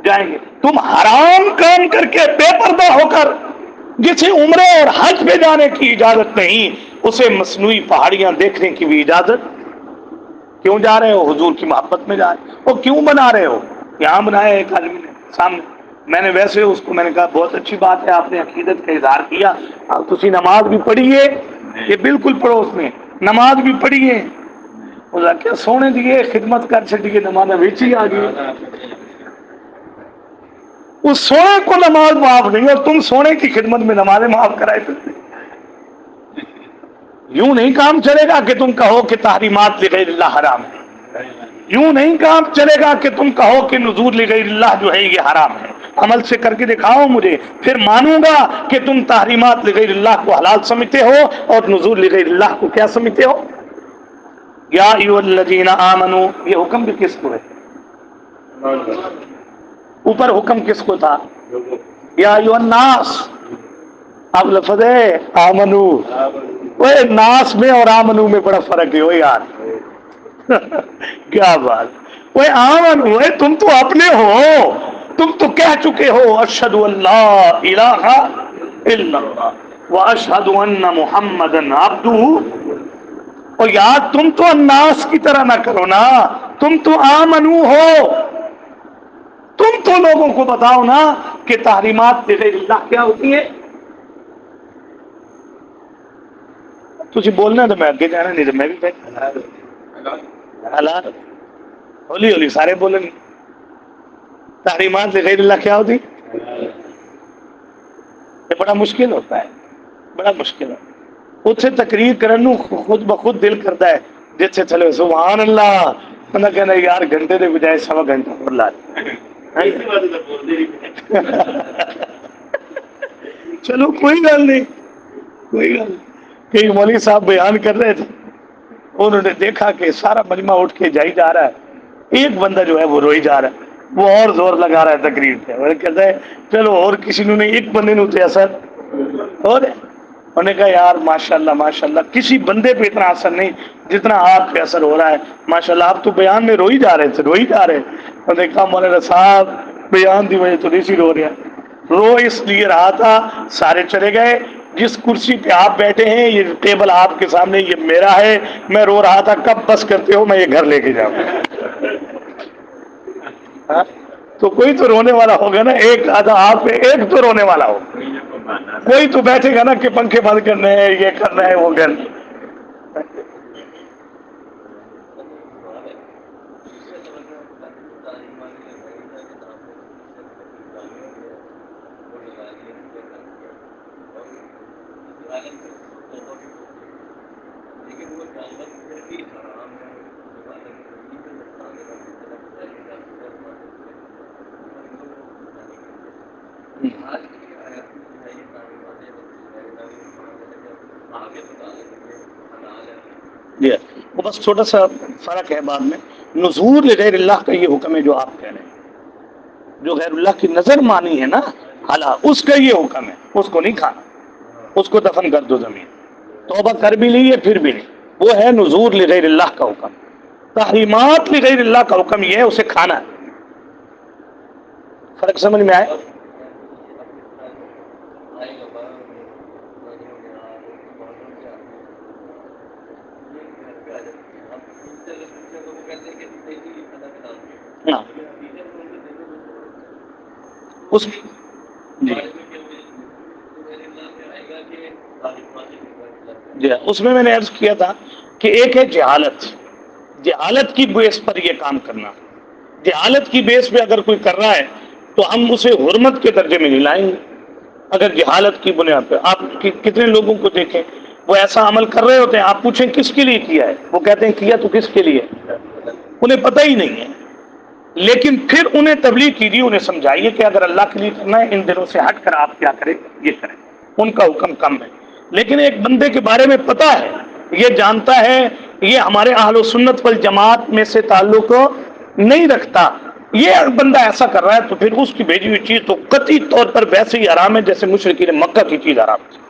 جائیں گے. تم حرام کام کر کے بے پردہ ہو کر جسے عمرے اور حج پہ جانے کی اجازت نہیں، اسے مصنوعی پہاڑیاں دیکھنے کی بھی اجازت کیوں جا رہے ہو؟ حضور کی محبت میں جا رہے ہو. وہ کیوں بنا رہے ہو؟ یہاں بنایا ایک آدمی نے سامنے. میں نے ویسے اس کو میں نے کہا بہت اچھی بات ہے، آپ نے عقیدت کا اظہار کیا. تسی نماز بھی پڑھی ہے؟ یہ بالکل پڑوس میں نماز بھی پڑھی ہے. کیا سونے دیے خدمت کر چڑیے نماز ویچی آ گئی. اس سونے کو نماز معاف نہیں اور تم سونے کی خدمت میں نمازیں معاف کرائے پھرتے. یوں نہیں کام چلے گا کہ تم کہو کہ تحریمات لغیر اللہ حرام ہے. یوں نہیں کام چلے گا کہ تم کہو کہ نذور لغیر اللہ جو ہے یہ حرام ہے. عمل سے کر کے دکھاؤ مجھے، پھر مانوں گا کہ تم تحریمات لغیر اللہ کو حلال سمجھتے ہو اور نذور لغیر اللہ کو کیا سمجھتے ہو. یا ایھا الذین آمنوا، یہ حکم بھی کس کو ہے؟ اوپر حکم کس کو تھا؟ یا ایھا الناس. اب لفظ ہے آمنو. وہ ناس میں اور آمنو میں بڑا فرق ہے وہ یار. کیا بات. وہ آمنو ہے، تم تو اپنے ہو، تم تو کہہ چکے ہو اشہد ان لا الہ الا اللہ واشہد ان محمدا عبدہ. اور یار تم تو الناس کی طرح نہ کرو نا، تم تو آمنو ہو. تم تو لوگوں کو بتاؤ نا کہ تحریمات لغیر اللہ کیا ہوتی ہے. تجھے بولنا تو میں آگے جانا، نہیں تو میں بھی حلال. ہولی ہولی سارے بولیں گے. تحریمات لغیر اللہ کیا ہوتی؟ یہ بڑا مشکل ہوتا ہے، بڑا مشکل ہے. اتنے تقریر کرنے خود بخود دل کرتا ہے جیسے چلے سبحان اللہ. میں کہنا یار گھنٹے کے بجائے 1.25 گھنٹہ اور لا چلو کوئی گل نہیں، کوئی گل. کئی مولوی صاحب بیان کر رہے تھے، انہوں نے دیکھا کہ سارا مجمع اٹھ کے جائی جا رہا ہے، ایک بندہ جو ہے وہ روئی جا رہا ہے، وہ اور زور لگا رہا ہے تقریر پہ. وہ کہتا ہے چلو اور کسی نے ایک بندے نے تو اثر اور انہوں نے کہا یار ماشاءاللہ ماشاءاللہ کسی بندے پہ اتنا اثر نہیں جتنا آپ پہ اثر ہو رہا ہے. ماشاءاللہ آپ تو بیان میں روئی جا رہے تھے، روئی جا رہے. انہوں نے کہا مولانا صاحب بیان دی وجہ تو نہیں سی رو رہا، رو اس لیے رہا تھا سارے چلے گئے، جس کرسی پہ آپ بیٹھے ہیں یہ ٹیبل آپ کے سامنے یہ میرا ہے، میں رو رہا تھا کب بس کرتے ہو میں یہ گھر لے کے جاؤں. تو کوئی تو رونے والا ہوگا نا، ایک آدھا آپ پہ ایک تو رونے والا ہو. کوئی تو بیٹھے گا نا کہ پنکھے بند کرنے ہیں، یہ کرنا ہے، وہ کرنا. جی وہ بس چھوٹا سا فرق ہے بعد میں. نذور لغیر اللہ کا یہ حکم ہے جو آپ کہہ رہے ہیں, جو غیر اللہ کی نظر مانی ہے نا حالات, اس کا یہ حکم ہے, اس کو نہیں کھانا, اس کو دفن کر دو زمین. توبہ کر بھی لی ہے پھر بھی نہیں, وہ ہے نذور لغیر اللہ کا حکم. تحریمات لغیر اللہ کا حکم یہ ہے اسے کھانا ہے. فرق سمجھ میں آئے؟ اس جی جی اس میں نے عرض کیا تھا کہ ایک ہے جہالت, جہالت کی بیس پر یہ کام کرنا. جہالت کی بیس پہ اگر کوئی کر رہا ہے تو ہم اسے حرمت کے درجے میں نہیں لائیں گے. اگر جہالت کی بنیاد پہ, آپ کتنے لوگوں کو دیکھیں وہ ایسا عمل کر رہے ہوتے ہیں, آپ پوچھیں کس کے لیے کیا ہے, وہ کہتے ہیں کیا تو کس کے لیے, انہیں پتہ ہی نہیں ہے. لیکن پھر انہیں تبلیغ کیجیے, انہیں سمجھائیے کہ اگر اللہ کے لیے کرنا ہے ان دنوں سے ہٹ کر آپ کیا کریں, یہ کریں. ان کا حکم کم ہے. لیکن ایک بندے کے بارے میں پتہ ہے, یہ جانتا ہے یہ ہمارے اہل و سنت والجماعت میں سے تعلق نہیں رکھتا, یہ بندہ ایسا کر رہا ہے, تو پھر اس کی بھیجی ہوئی چیز تو قطعی طور پر ویسے ہی حرام ہے جیسے مشرکین مکہ کی چیز حرام ہے.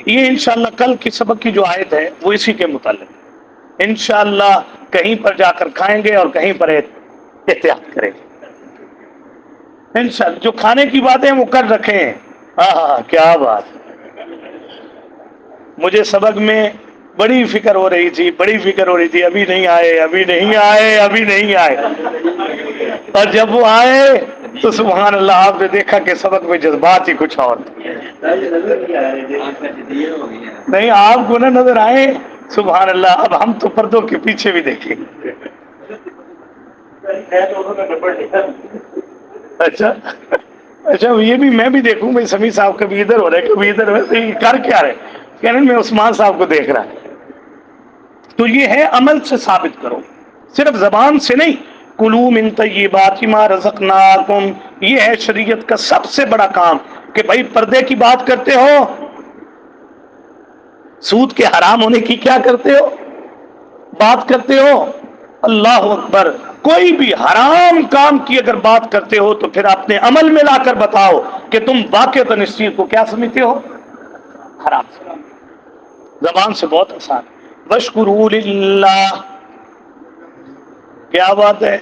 یہ انشاءاللہ کل کی سبق کی جو آیت ہے وہ اسی کے متعلق. انشاءاللہ کہیں پر جا کر کھائیں گے اور کہیں پر احتیاط کریں گے. انشاءاللہ جو کھانے کی باتیں وہ کر رکھے ہیں. ہاں کیا بات. مجھے سبق میں بڑی فکر ہو رہی تھی, ابھی نہیں آئے, ابھی نہیں آئے. اور جب وہ آئے تو سبحان اللہ, آپ نے دیکھا کہ سبق میں جذبات ہی کچھ اور نہیں, آپ کو نہ نظر آئے. سبحان اللہ, اب ہم تو پردوں کے پیچھے بھی دیکھیں. اچھا یہ بھی میں بھی دیکھوں بھائی, سمیع صاحب کبھی ادھر ہو رہے کبھی ادھر ہو رہے, کر کیا رہے, کہنے میں عثمان صاحب کو دیکھ رہا ہے. تو یہ ہے عمل سے ثابت کرو, صرف زبان سے نہیں. کلوا من طیبات ما رزقناکم, یہ ہے شریعت کا سب سے بڑا کام کہ بھائی پردے کی بات کرتے ہو, سود کے حرام ہونے کی کیا کرتے ہو, بات کرتے ہو. اللہ اکبر, کوئی بھی حرام کام کی اگر بات کرتے ہو تو پھر اپنے عمل میں لا کر بتاؤ کہ تم واقعتاً اس چیز کو کیا سمجھتے ہو, حرام. زبان سے بہت آسان. واشکروا للہ, کیا بات ہے.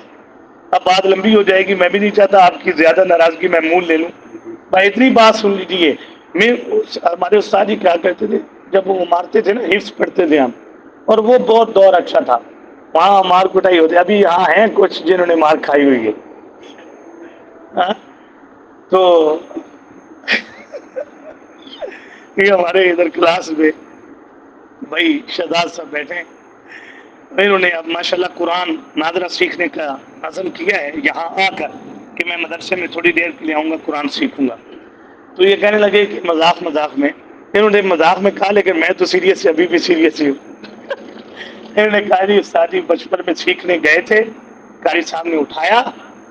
اب بات لمبی ہو جائے گی, میں بھی نہیں چاہتا آپ کی زیادہ ناراضگی میں مول لے لوں. بھائی اتنی بات سن لیجیے. ہمارے استاد جی کیا کہتے تھے, جب وہ مارتے تھے نا, حفظ پڑھتے تھے ہم, اور وہ بہت دور اچھا تھا, وہاں مار کٹائی ہوتی. ابھی یہاں ہیں کچھ جنہوں نے مار کھائی ہوئی ہے, تو یہ ہمارے ادھر کلاس میں بھائی شہزاد صاحب بیٹھے, انہوں نے اب ماشاءاللہ قرآن ناظرہ سیکھنے کا عزم کیا ہے یہاں آ کر کہ میں مدرسے میں تھوڑی دیر کے لیے آؤں گا, قرآن سیکھوں گا. تو یہ کہنے لگے کہ مذاق میں, انہوں نے مذاق میں کہا لیکن میں تو سیریس, ابھی بھی سیریس ہی ہوں. انہوں نے کہا جی استاد جی بچپن میں سیکھنے گئے تھے, قاری صاحب نے اٹھایا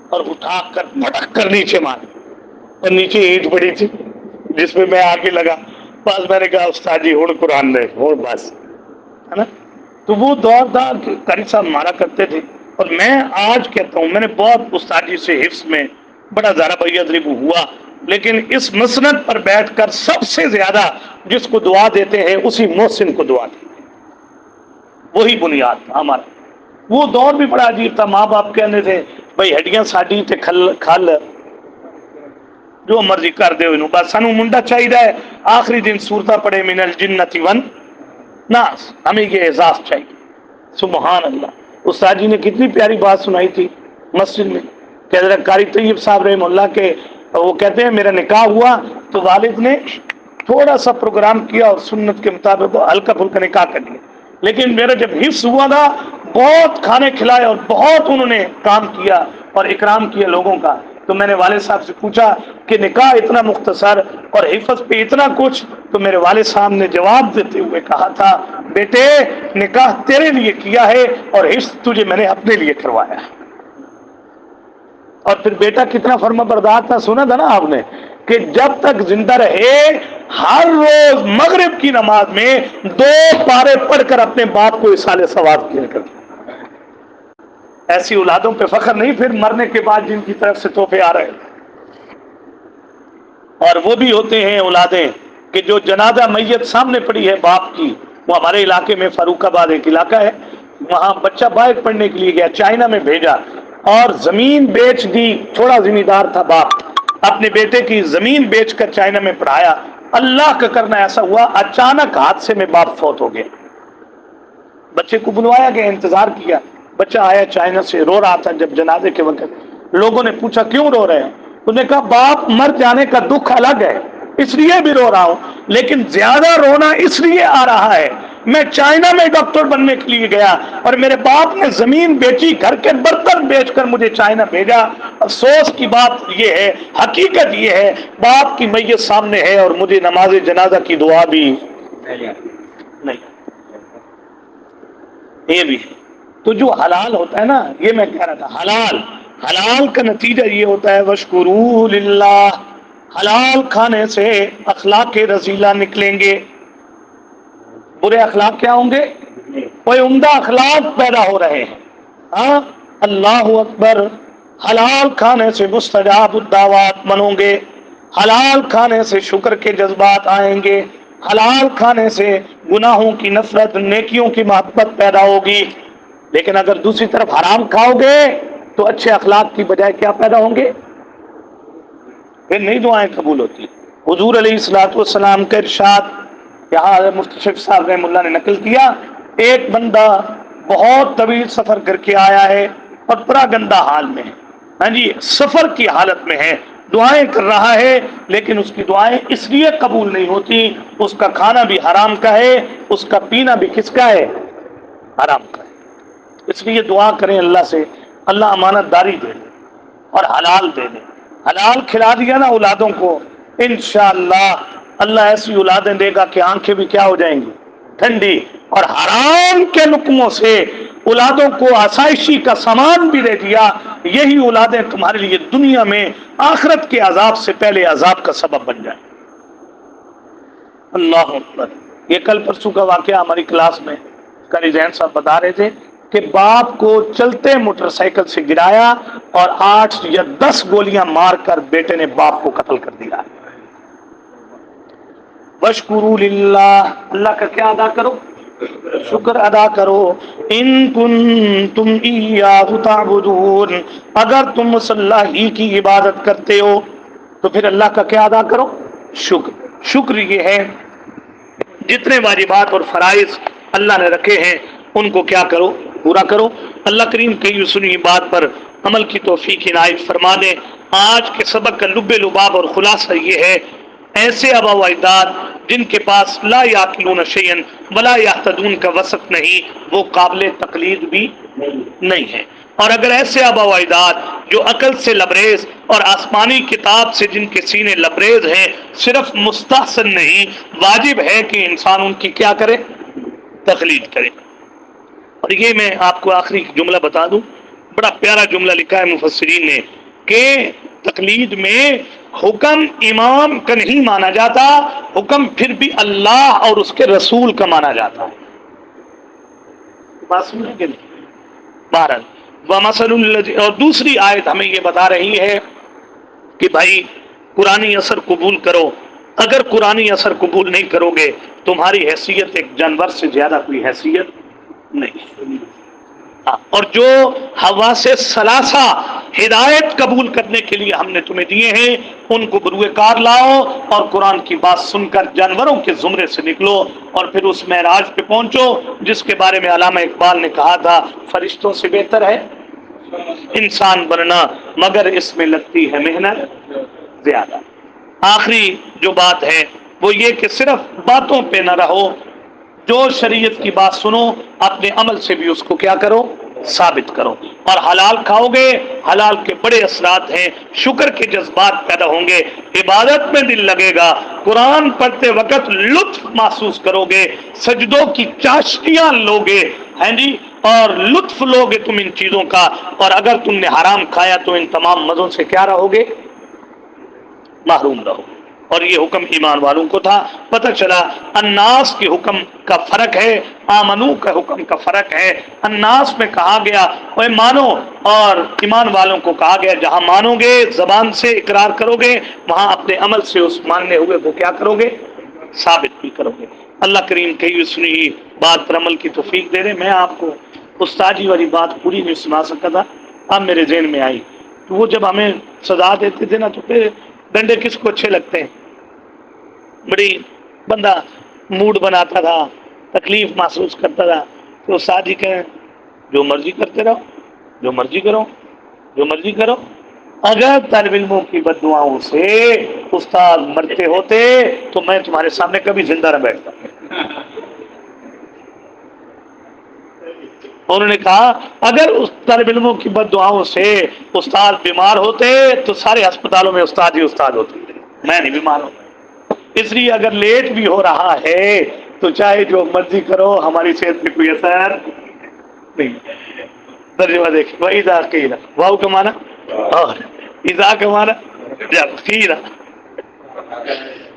اور اٹھا کر پٹک کر نیچے مارا, اور نیچے اینٹ پڑی تھی جس میں میں آگے لگا. بس میں نے کہا استاد جی ہوں قرآن دے ہوں بس, ہے نا. تو وہ دور تھا کہ قاری صاحب مارا کرتے تھے. اور میں آج کہتا ہوں, میں نے بہت استاد جی سے حفظ میں بڑا ضرب یضرب ہوا, لیکن اس مسند پر بیٹھ کر سب سے زیادہ جس کو دعا دیتے ہیں اسی محسن کو دعا دیتے ہیں, وہی بنیاد تھا ہمارا. وہ دور بھی بڑا عجیب تھا. ماں باپ کہنے تھے بھائی ہڈیاں ساڈی تے کھل جو مرضی کر دے, بس سانو منڈا چاہیے, آخری دن سورتہ پڑھے من الجنت والناس, ہمیں یہ اعزاز چاہیے. سبحان اللہ. استاد جی نے کتنی پیاری بات سنائی تھی مسجد میں کہ حضرت قاری طیب صاحب رحمہ اللہ کے, وہ کہتے ہیں میرا نکاح ہوا تو والد نے تھوڑا سا پروگرام کیا اور سنت کے مطابق ہلکا پھلکا نکاح کر لیا, لیکن میرا جب حفظ ہوا تھا بہت کھانے کھلائے اور بہت انہوں نے کام کیا اور اکرام کیا لوگوں کا. تو میں نے والد صاحب سے پوچھا کہ نکاح اتنا مختصر اور حفظ پہ اتنا کچھ, تو میرے والد صاحب نے جواب دیتے ہوئے کہا تھا بیٹے نکاح تیرے لیے کیا ہے اور حفظ تجھے میں نے اپنے لیے کروایا. اور پھر بیٹا کتنا فرما بردار تھا، سنا تھا نا آپ نے، کہ جب تک زندہ رہے ہر روز مغرب کی نماز میں 2 پارے پڑھ کر اپنے باپ کو اصالہ ثواب کیا کرتے۔ ایسی اولادوں پہ فخر نہیں پھر مرنے کے بعد جن کی طرف سے تحفے آ رہے ہیں۔ اور وہ بھی ہوتے ہیں اولادیں کہ جو جنازہ میت سامنے پڑی ہے باپ کی، وہ ہمارے علاقے میں فاروق آباد ایک علاقہ ہے، وہاں بچہ باہر پڑھنے کے لیے گیا، چائنا میں بھیجا اور زمین بیچ دی، تھوڑا زمیندار تھا باپ، اپنے بیٹے کی زمین بیچ کر چائنا میں پڑھایا۔ اللہ کا کرنا ایسا ہوا اچانک حادثے میں باپ فوت ہو گیا۔ بچے کو بلوایا گیا، انتظار کیا، بچہ آیا چائنا سے، رو رہا تھا۔ جب جنازے کے وقت لوگوں نے پوچھا کیوں رو رہے ہیں، انہوں نے کہا باپ مر جانے کا دکھ الگ ہے، اس لیے بھی رو رہا ہوں، لیکن زیادہ رونا اس لیے آ رہا ہے میں چائنا میں ڈاکٹر بننے کے لیے گیا اور میرے باپ نے زمین بیچی، گھر کے برتن بیچ کر مجھے چائنا بھیجا۔ افسوس کی بات یہ ہے، حقیقت یہ ہے، باپ کی میت سامنے ہے اور مجھے نماز جنازہ کی دعا بھی نہیں۔ یہ بھی ہے تو جو حلال ہوتا ہے نا، یہ میں کہہ رہا تھا، حلال کا نتیجہ یہ ہوتا ہے وَاشْكُرُوا لِلَّهِ، حلال کھانے سے اخلاق رذیلہ نکلیں گے، برے اخلاق کیا ہوں گے، کوئی عمدہ اخلاق پیدا ہو رہے ہیں۔ ہاں اللہ اکبر، حلال کھانے سے مستجاب الدعوات بنو گے، حلال کھانے سے شکر کے جذبات آئیں گے، حلال کھانے سے گناہوں کی نفرت، نیکیوں کی محبت پیدا ہوگی۔ لیکن اگر دوسری طرف حرام کھاؤ گے تو اچھے اخلاق کی بجائے کیا پیدا ہوں گے، پھر نہیں دعائیں قبول ہوتی۔ حضور علیہ الصلوۃ والسلام کا ارشاد یہاں مفتی شفیع صاحب رحمہ اللہ نے نقل کیا، ایک بندہ بہت طویل سفر کر کے آیا ہے اور بڑا گندا حال میں ہے، ہاں جی سفر کی حالت میں ہے، دعائیں کر رہا ہے لیکن اس کی دعائیں اس لیے قبول نہیں ہوتی، اس کا کھانا بھی حرام کا ہے، اس کا پینا بھی کس کا ہے، حرام کا ہے۔ اس لیے دعا کریں اللہ سے، اللہ امانت داری دے دے اور حلال دے دے۔ حلال کھلا دیا نا اولادوں کو، انشاءاللہ اللہ ایسی اولادیں دے گا کہ آنکھیں بھی کیا ہو جائیں گی، ٹھنڈی، اور حرام کے لقموں سے اولادوں کو آسائشی کا سامان بھی دے دیا، یہی اولادیں تمہارے لیے دنیا میں آخرت کے عذاب سے پہلے عذاب کا سبب بن جائیں۔ اللہ اکبر۔ یہ کل پرسوں کا واقعہ ہماری کلاس میں قاری ذہن صاحب بتا رہے تھے کہ باپ کو چلتے موٹر سائیکل سے گرایا اور 8 یا 10 گولیاں مار کر بیٹے نے باپ کو قتل کر دیا۔ وَاشْكُرُوا لِلَّهِ، اللہ کا کیا ادا کرو، شکر ادا کرو، ان کنتم ایاہ تعبدون، اگر تم اللہ ہی کی عبادت کرتے ہو تو پھر اللہ کا کیا ادا کرو، شکر یہ ہے جتنے واجبات اور فرائض اللہ نے رکھے ہیں ان کو کیا کرو، پورا کرو۔ اللہ کریم کی یہ سنی بات پر عمل کی توفیق عنایت فرما دے۔ آج کے سبق کا لب لباب اور خلاصہ یہ ہے، ایسے آبا و اجداد جن کے پاس لا یعقلون شیئا ولا یہتدون کا وصف نہیں، وہ قابل تقلید بھی نہیں ہے۔ اور اگر ایسے آبا و اجداد جو عقل سے لبریز اور آسمانی کتاب سے جن کے سینے لبریز ہیں، صرف مستحسن نہیں واجب ہے کہ انسان ان کی کیا کرے، تقلید کرے۔ اور یہ میں آپ کو آخری جملہ بتا دوں، بڑا پیارا جملہ لکھا ہے مفسرین نے کہ تقلید میں حکم امام کا نہیں مانا جاتا، حکم پھر بھی اللہ اور اس کے رسول کا مانا جاتا ہے۔ بات سمجھیں کہ نہیں؟ بہرحال وَمَثَلُ الَّذِي، اور دوسری آیت ہمیں یہ بتا رہی ہے کہ بھائی قرآنی اثر قبول کرو، اگر قرآنی اثر قبول نہیں کرو گے تمہاری حیثیت ایک جانور سے زیادہ کوئی حیثیت نہیں۔ اور جو حواس ثلاثہ ہدایت قبول کرنے کے لیے ہم نے تمہیں دیے ہیں ان کو بروئے کار لاؤ اور قرآن کی بات سن کر جانوروں کے زمرے سے نکلو اور پھر اس معراج پہ پہنچو جس کے بارے میں علامہ اقبال نے کہا تھا فرشتوں سے بہتر ہے انسان بننا مگر اس میں لگتی ہے محنت زیادہ۔ آخری جو بات ہے وہ یہ کہ صرف باتوں پہ نہ رہو، جو شریعت کی بات سنو اپنے عمل سے بھی اس کو کیا کرو، ثابت کرو۔ اور حلال کھاؤ گے، حلال کے بڑے اثرات ہیں، شکر کے جذبات پیدا ہوں گے، عبادت میں دل لگے گا، قرآن پڑھتے وقت لطف محسوس کرو گے، سجدوں کی چاشنیاں لوگے، ہیں جی، اور لطف لوگے تم ان چیزوں کا، اور اگر تم نے حرام کھایا تو ان تمام مزوں سے کیا رہو گے؟ محروم رہو۔ اور یہ حکم ایمان والوں کو تھا۔ پتہ چلا الناس کے حکم کا فرق ہے، آمنو کا حکم کا فرق ہے۔ الناس میں کہا گیا اے مانو، اور ایمان والوں کو کہا گیا جہاں مانو گے، زبان سے اقرار کرو گے، وہاں اپنے عمل سے اس ماننے ہوئے کو کیا کرو گے؟ ثابت بھی کرو گے۔ اللہ کریم کہی سنی بات پر عمل کی توفیق دے رہے۔ میں آپ کو استادی والی بات پوری نہیں سنا سکا تھا، اب میرے ذہن میں آئی۔ تو وہ جب ہمیں سزا دیتے تھے نا، تو پھر ڈنڈے کس کو اچھے لگتے ہیں؟ بڑی بندہ موڈ بناتا تھا، تکلیف محسوس کرتا تھا، تو استاد جی کہیں جو مرضی کرتے رہو، جو مرضی کرو، جو مرضی کرو۔ اگر طالب علموں کی بد دعاؤں سے استاد مرتے ہوتے تو میں تمہارے سامنے کبھی زندہ نہ بیٹھتا۔ انہوں نے کہا اگر اس طالب علموں کی بد دعاؤں سے استاد بیمار ہوتے تو سارے ہسپتالوں میں استاد ہی استاد ہوتے، میں نہیں بیمار ہوں۔ اس لیے اگر لیٹ بھی ہو رہا ہے تو چاہے جو مرضی کرو، ہماری صحت پہ کوئی اثر نہیں۔ ترجمہ دیکھیں، وَإِذَا قِيلَ، واو کا معنی اور اذا کا معنی جب، قیل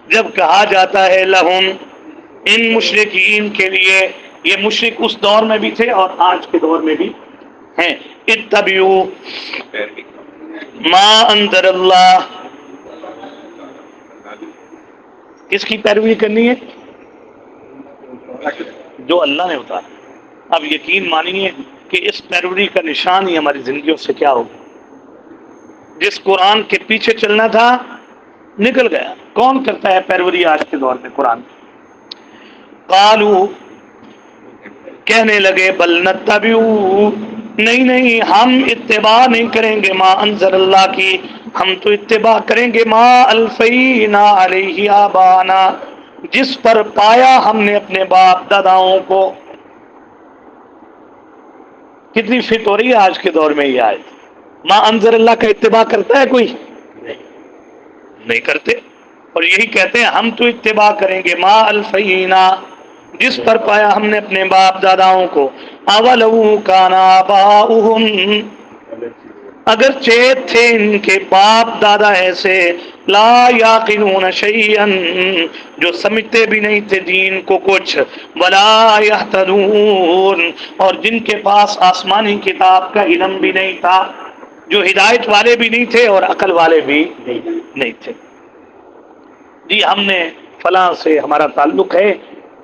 جب کہا جاتا ہے لہم ان مشرکین کے لیے، یہ مشرک اس دور میں بھی تھے اور آج کے دور میں بھی ہیں، اتبعوا ما انزل اللہ، کس کی پیروی کرنی ہے؟ جو اللہ نے اتارا۔ اب یقین مانیے کہ اس پیروی کا نشان ہی ہماری زندگیوں سے کیا ہوگا؟ جس قرآن کے پیچھے چلنا تھا نکل گیا۔ کون کرتا ہے پیروی آج کے دور میں قرآن؟ قالو، کہنے لگے بل نتبعو، نہیں نہیں ہم اتباع نہیں کریں گے ما انزل اللہ کی، ہم تو اتباع کریں گے ما الفینا علیہ آبانا، جس پر پایا ہم نے اپنے باپ داداؤں کو۔ کتنی فٹ ہو رہی ہے آج کے دور میں یہ آیت؟ ما انزل اللہ کا اتباع کرتا ہے کوئی؟ نہیں کرتے، اور یہی کہتے ہیں ہم تو اتباع کریں گے ما الفینا، جس پر پایا ہم نے اپنے باپ داداؤں کو۔ اولو کان آباؤہم، اگرچہ تھے ان کے باپ دادا ایسے، لا یعقلون شیئا، جو سمجھتے بھی نہیں تھے دین کو کچھ، ولا یہتدون، اور جن کے پاس آسمانی کتاب کا علم بھی نہیں تھا، جو ہدایت والے بھی نہیں تھے اور عقل والے بھی نہیں تھے۔ جی ہم نے فلاں سے ہمارا تعلق ہے،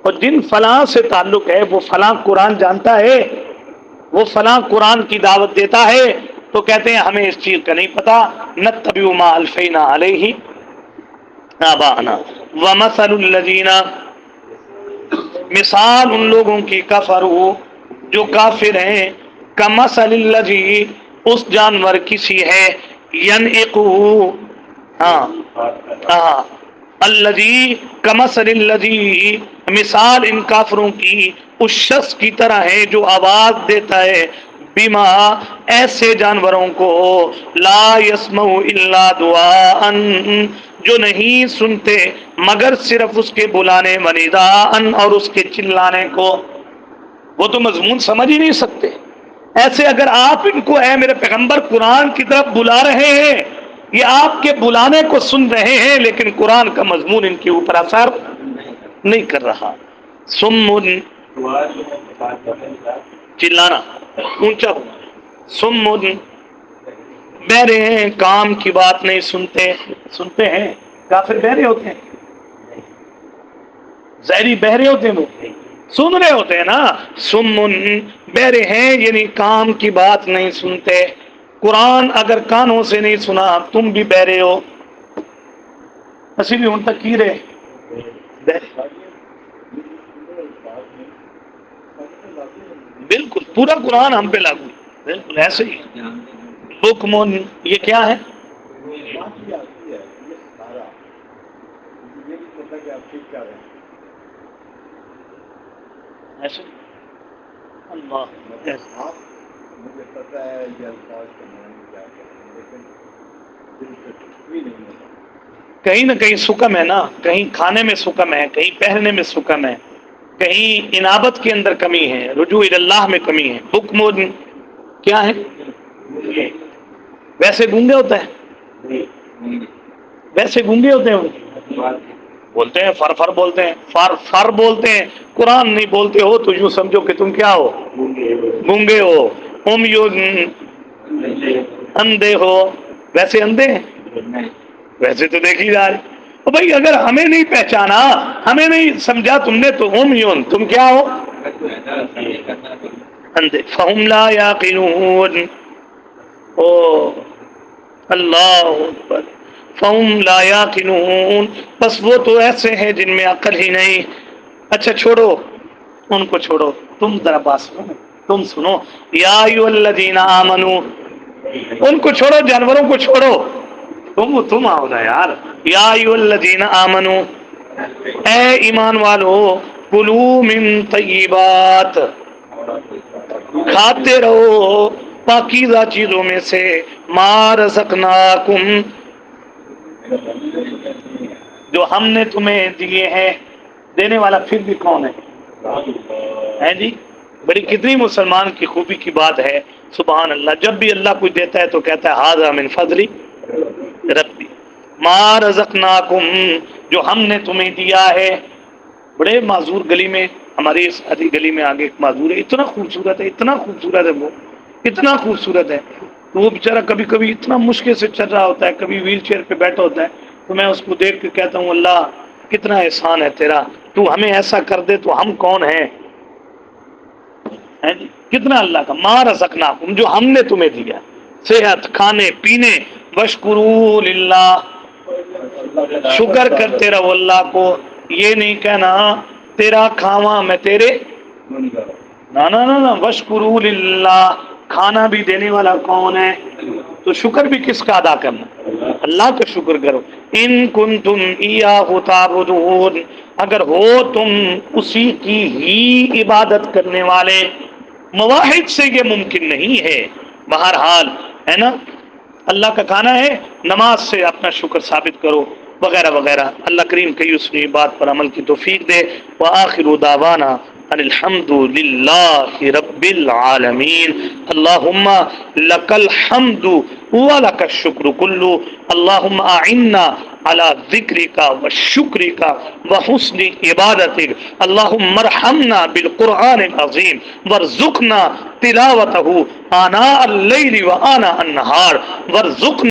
اور جن فلاں سے تعلق ہے وہ فلاں قرآن جانتا ہے، وہ فلاں قرآن کی دعوت دیتا ہے، تو کہتے ہیں ہمیں اس چیز کا نہیں پتا، نتبع ما الفینا علیہ آباءنا ومثل الذین، مثال ان لوگوں کی کفروا، جو کافر ہیں، کمثل الذی، اس جانور کسی ہے، ینعقو، الذی کمثل الذی، مثال ان کافروں کی اس شخص کی طرح ہے جو آواز دیتا ہے، بما، ایسے جانوروں کو، لا یسمع الا دعاء، جو نہیں سنتے مگر صرف اس کے بلانے، ونداء، اور اس کے چلانے کو، وہ تو مضمون سمجھ ہی نہیں سکتے۔ ایسے اگر آپ ان کو اے میرے پیغمبر قرآن کی طرف بلا رہے ہیں، یہ آپ کے بلانے کو سن رہے ہیں لیکن قرآن کا مضمون ان کے اوپر اثر نہیں کر رہا۔ سمن، چلانا اونچا، سمن، بہرے ہیں، کام کی بات نہیں سنتے، سنتے ہیں، کافر بہرے ہوتے ہیں، ظاہری بہرے ہوتے ہیں، وہ سن رہے ہوتے ہیں نا۔ سمن، بہرے ہیں یعنی کام کی بات نہیں سنتے۔ قرآن اگر کانوں سے نہیں سنا تم بھی بہرے ہو، اسی بھی ان تک کی رہے بالکل پورا قرآن ہم پہ لاگو، بالکل ایسے ہی۔ حکمن، یہ کیا ہے؟ ایسے اللہ، مجھے پتا ہے یہ الفاظ کا معنی کیا ہے، لیکن دلچسپی نہیں ہے۔ کہیں نہ کہیں سکم ہے نا، کہیں کھانے میں سکم ہے، کہیں پہننے میں سکم ہے، کہیں انابت کے اندر کمی ہے، رجوع اللہ میں کمی ہے، حکم کیا ہے؟ ویسے گونگے ہوتا ہے، ویسے گونگے ہوتے ہیں، وہ بولتے ہیں فر فر بولتے ہیں، فر فر بولتے ہیں، قرآن نہیں بولتے ہو تو یوں سمجھو کہ تم کیا ہو، گونگے ہو، اندھے ہو، ویسے اندھے ہیں، ویسے تو دیکھی جا رہی۔ بھائی اگر ہمیں نہیں پہچانا، ہمیں نہیں سمجھا تم نے تو تم کیا ہو، اندھے۔ فہم لا یعقلون، او اللہ اکبر، فہم لا یعقلون، بس وہ تو ایسے ہیں جن میں عقل ہی نہیں۔ اچھا چھوڑو ان کو، چھوڑو، تم ذرا بات سنو، تم سنو، یا ایھا الذین آمنو، ان کو چھوڑو، جانوروں کو چھوڑو، تم آؤ نا یار، یا ایھا الذین آمنو، اے ایمان والو، کلوا من طیبات، کھاتے رہو پاکیزہ چیزوں میں سے، ما رزقناکم، جو ہم نے تمہیں دیے ہیں۔ دینے والا پھر بھی کون ہے جی؟ بڑی کتنی مسلمان کی خوبی کی بات ہے، سبحان اللہ، جب بھی اللہ کچھ دیتا ہے تو کہتا ہے ھذا من فضل ربی، ما رزقناکم، جو ہم نے تمہیں دیا ہے۔ بڑے معذور گلی میں، ہماری اس ادھی گلی میں آگے ایک معذور ہے، اتنا خوبصورت ہے، اتنا خوبصورت ہے، وہ اتنا خوبصورت ہے، تو وہ بیچارہ کبھی کبھی اتنا مشکل سے چل رہا ہوتا ہے، کبھی ویل چیئر پہ بیٹھا ہوتا ہے، تو میں اس کو دیکھ کے کہتا ہوں اللہ کتنا احسان ہے تیرا، تو ہمیں ایسا کر دے تو ہم کون ہیں؟ جی کتنا اللہ کا، ما رزقناکم، جو ہم نے تمہیں دیا، صحت، کھانے پینے، واشکروا للہ، شکر کرتے رہو اللہ کو، یہ نہیں کہنا تیرا کھاواں میں تیرے، نا نا نا نا، واشکروا للہ، کھانا بھی دینے والا کون ہے؟ تو شکر بھی کس کا ادا کرنا؟ اللہ کا شکر کرو۔ ان کنتم ایاہ تعبدون، اگر ہو تم اسی کی ہی عبادت کرنے والے، مواحد سے یہ ممکن نہیں ہے، بہرحال ہے نا، اللہ کا کھانا ہے، نماز سے اپنا شکر ثابت کرو، وغیرہ وغیرہ۔ اللہ کریم کی اس بات پر عمل کی توفیق دے۔ وآخر دعوانا ان الحمد للہ رب العالمین۔ اللہم لک الحمد ولک الشکر کلو، اللہم اعنا علی ذکرک وشکرک وحسن عبادتک، اللہم ارحمنا بالقرآن العظیم وارزقنا تلاوتہ آناء اللیل وآناء النہار، وارزقنا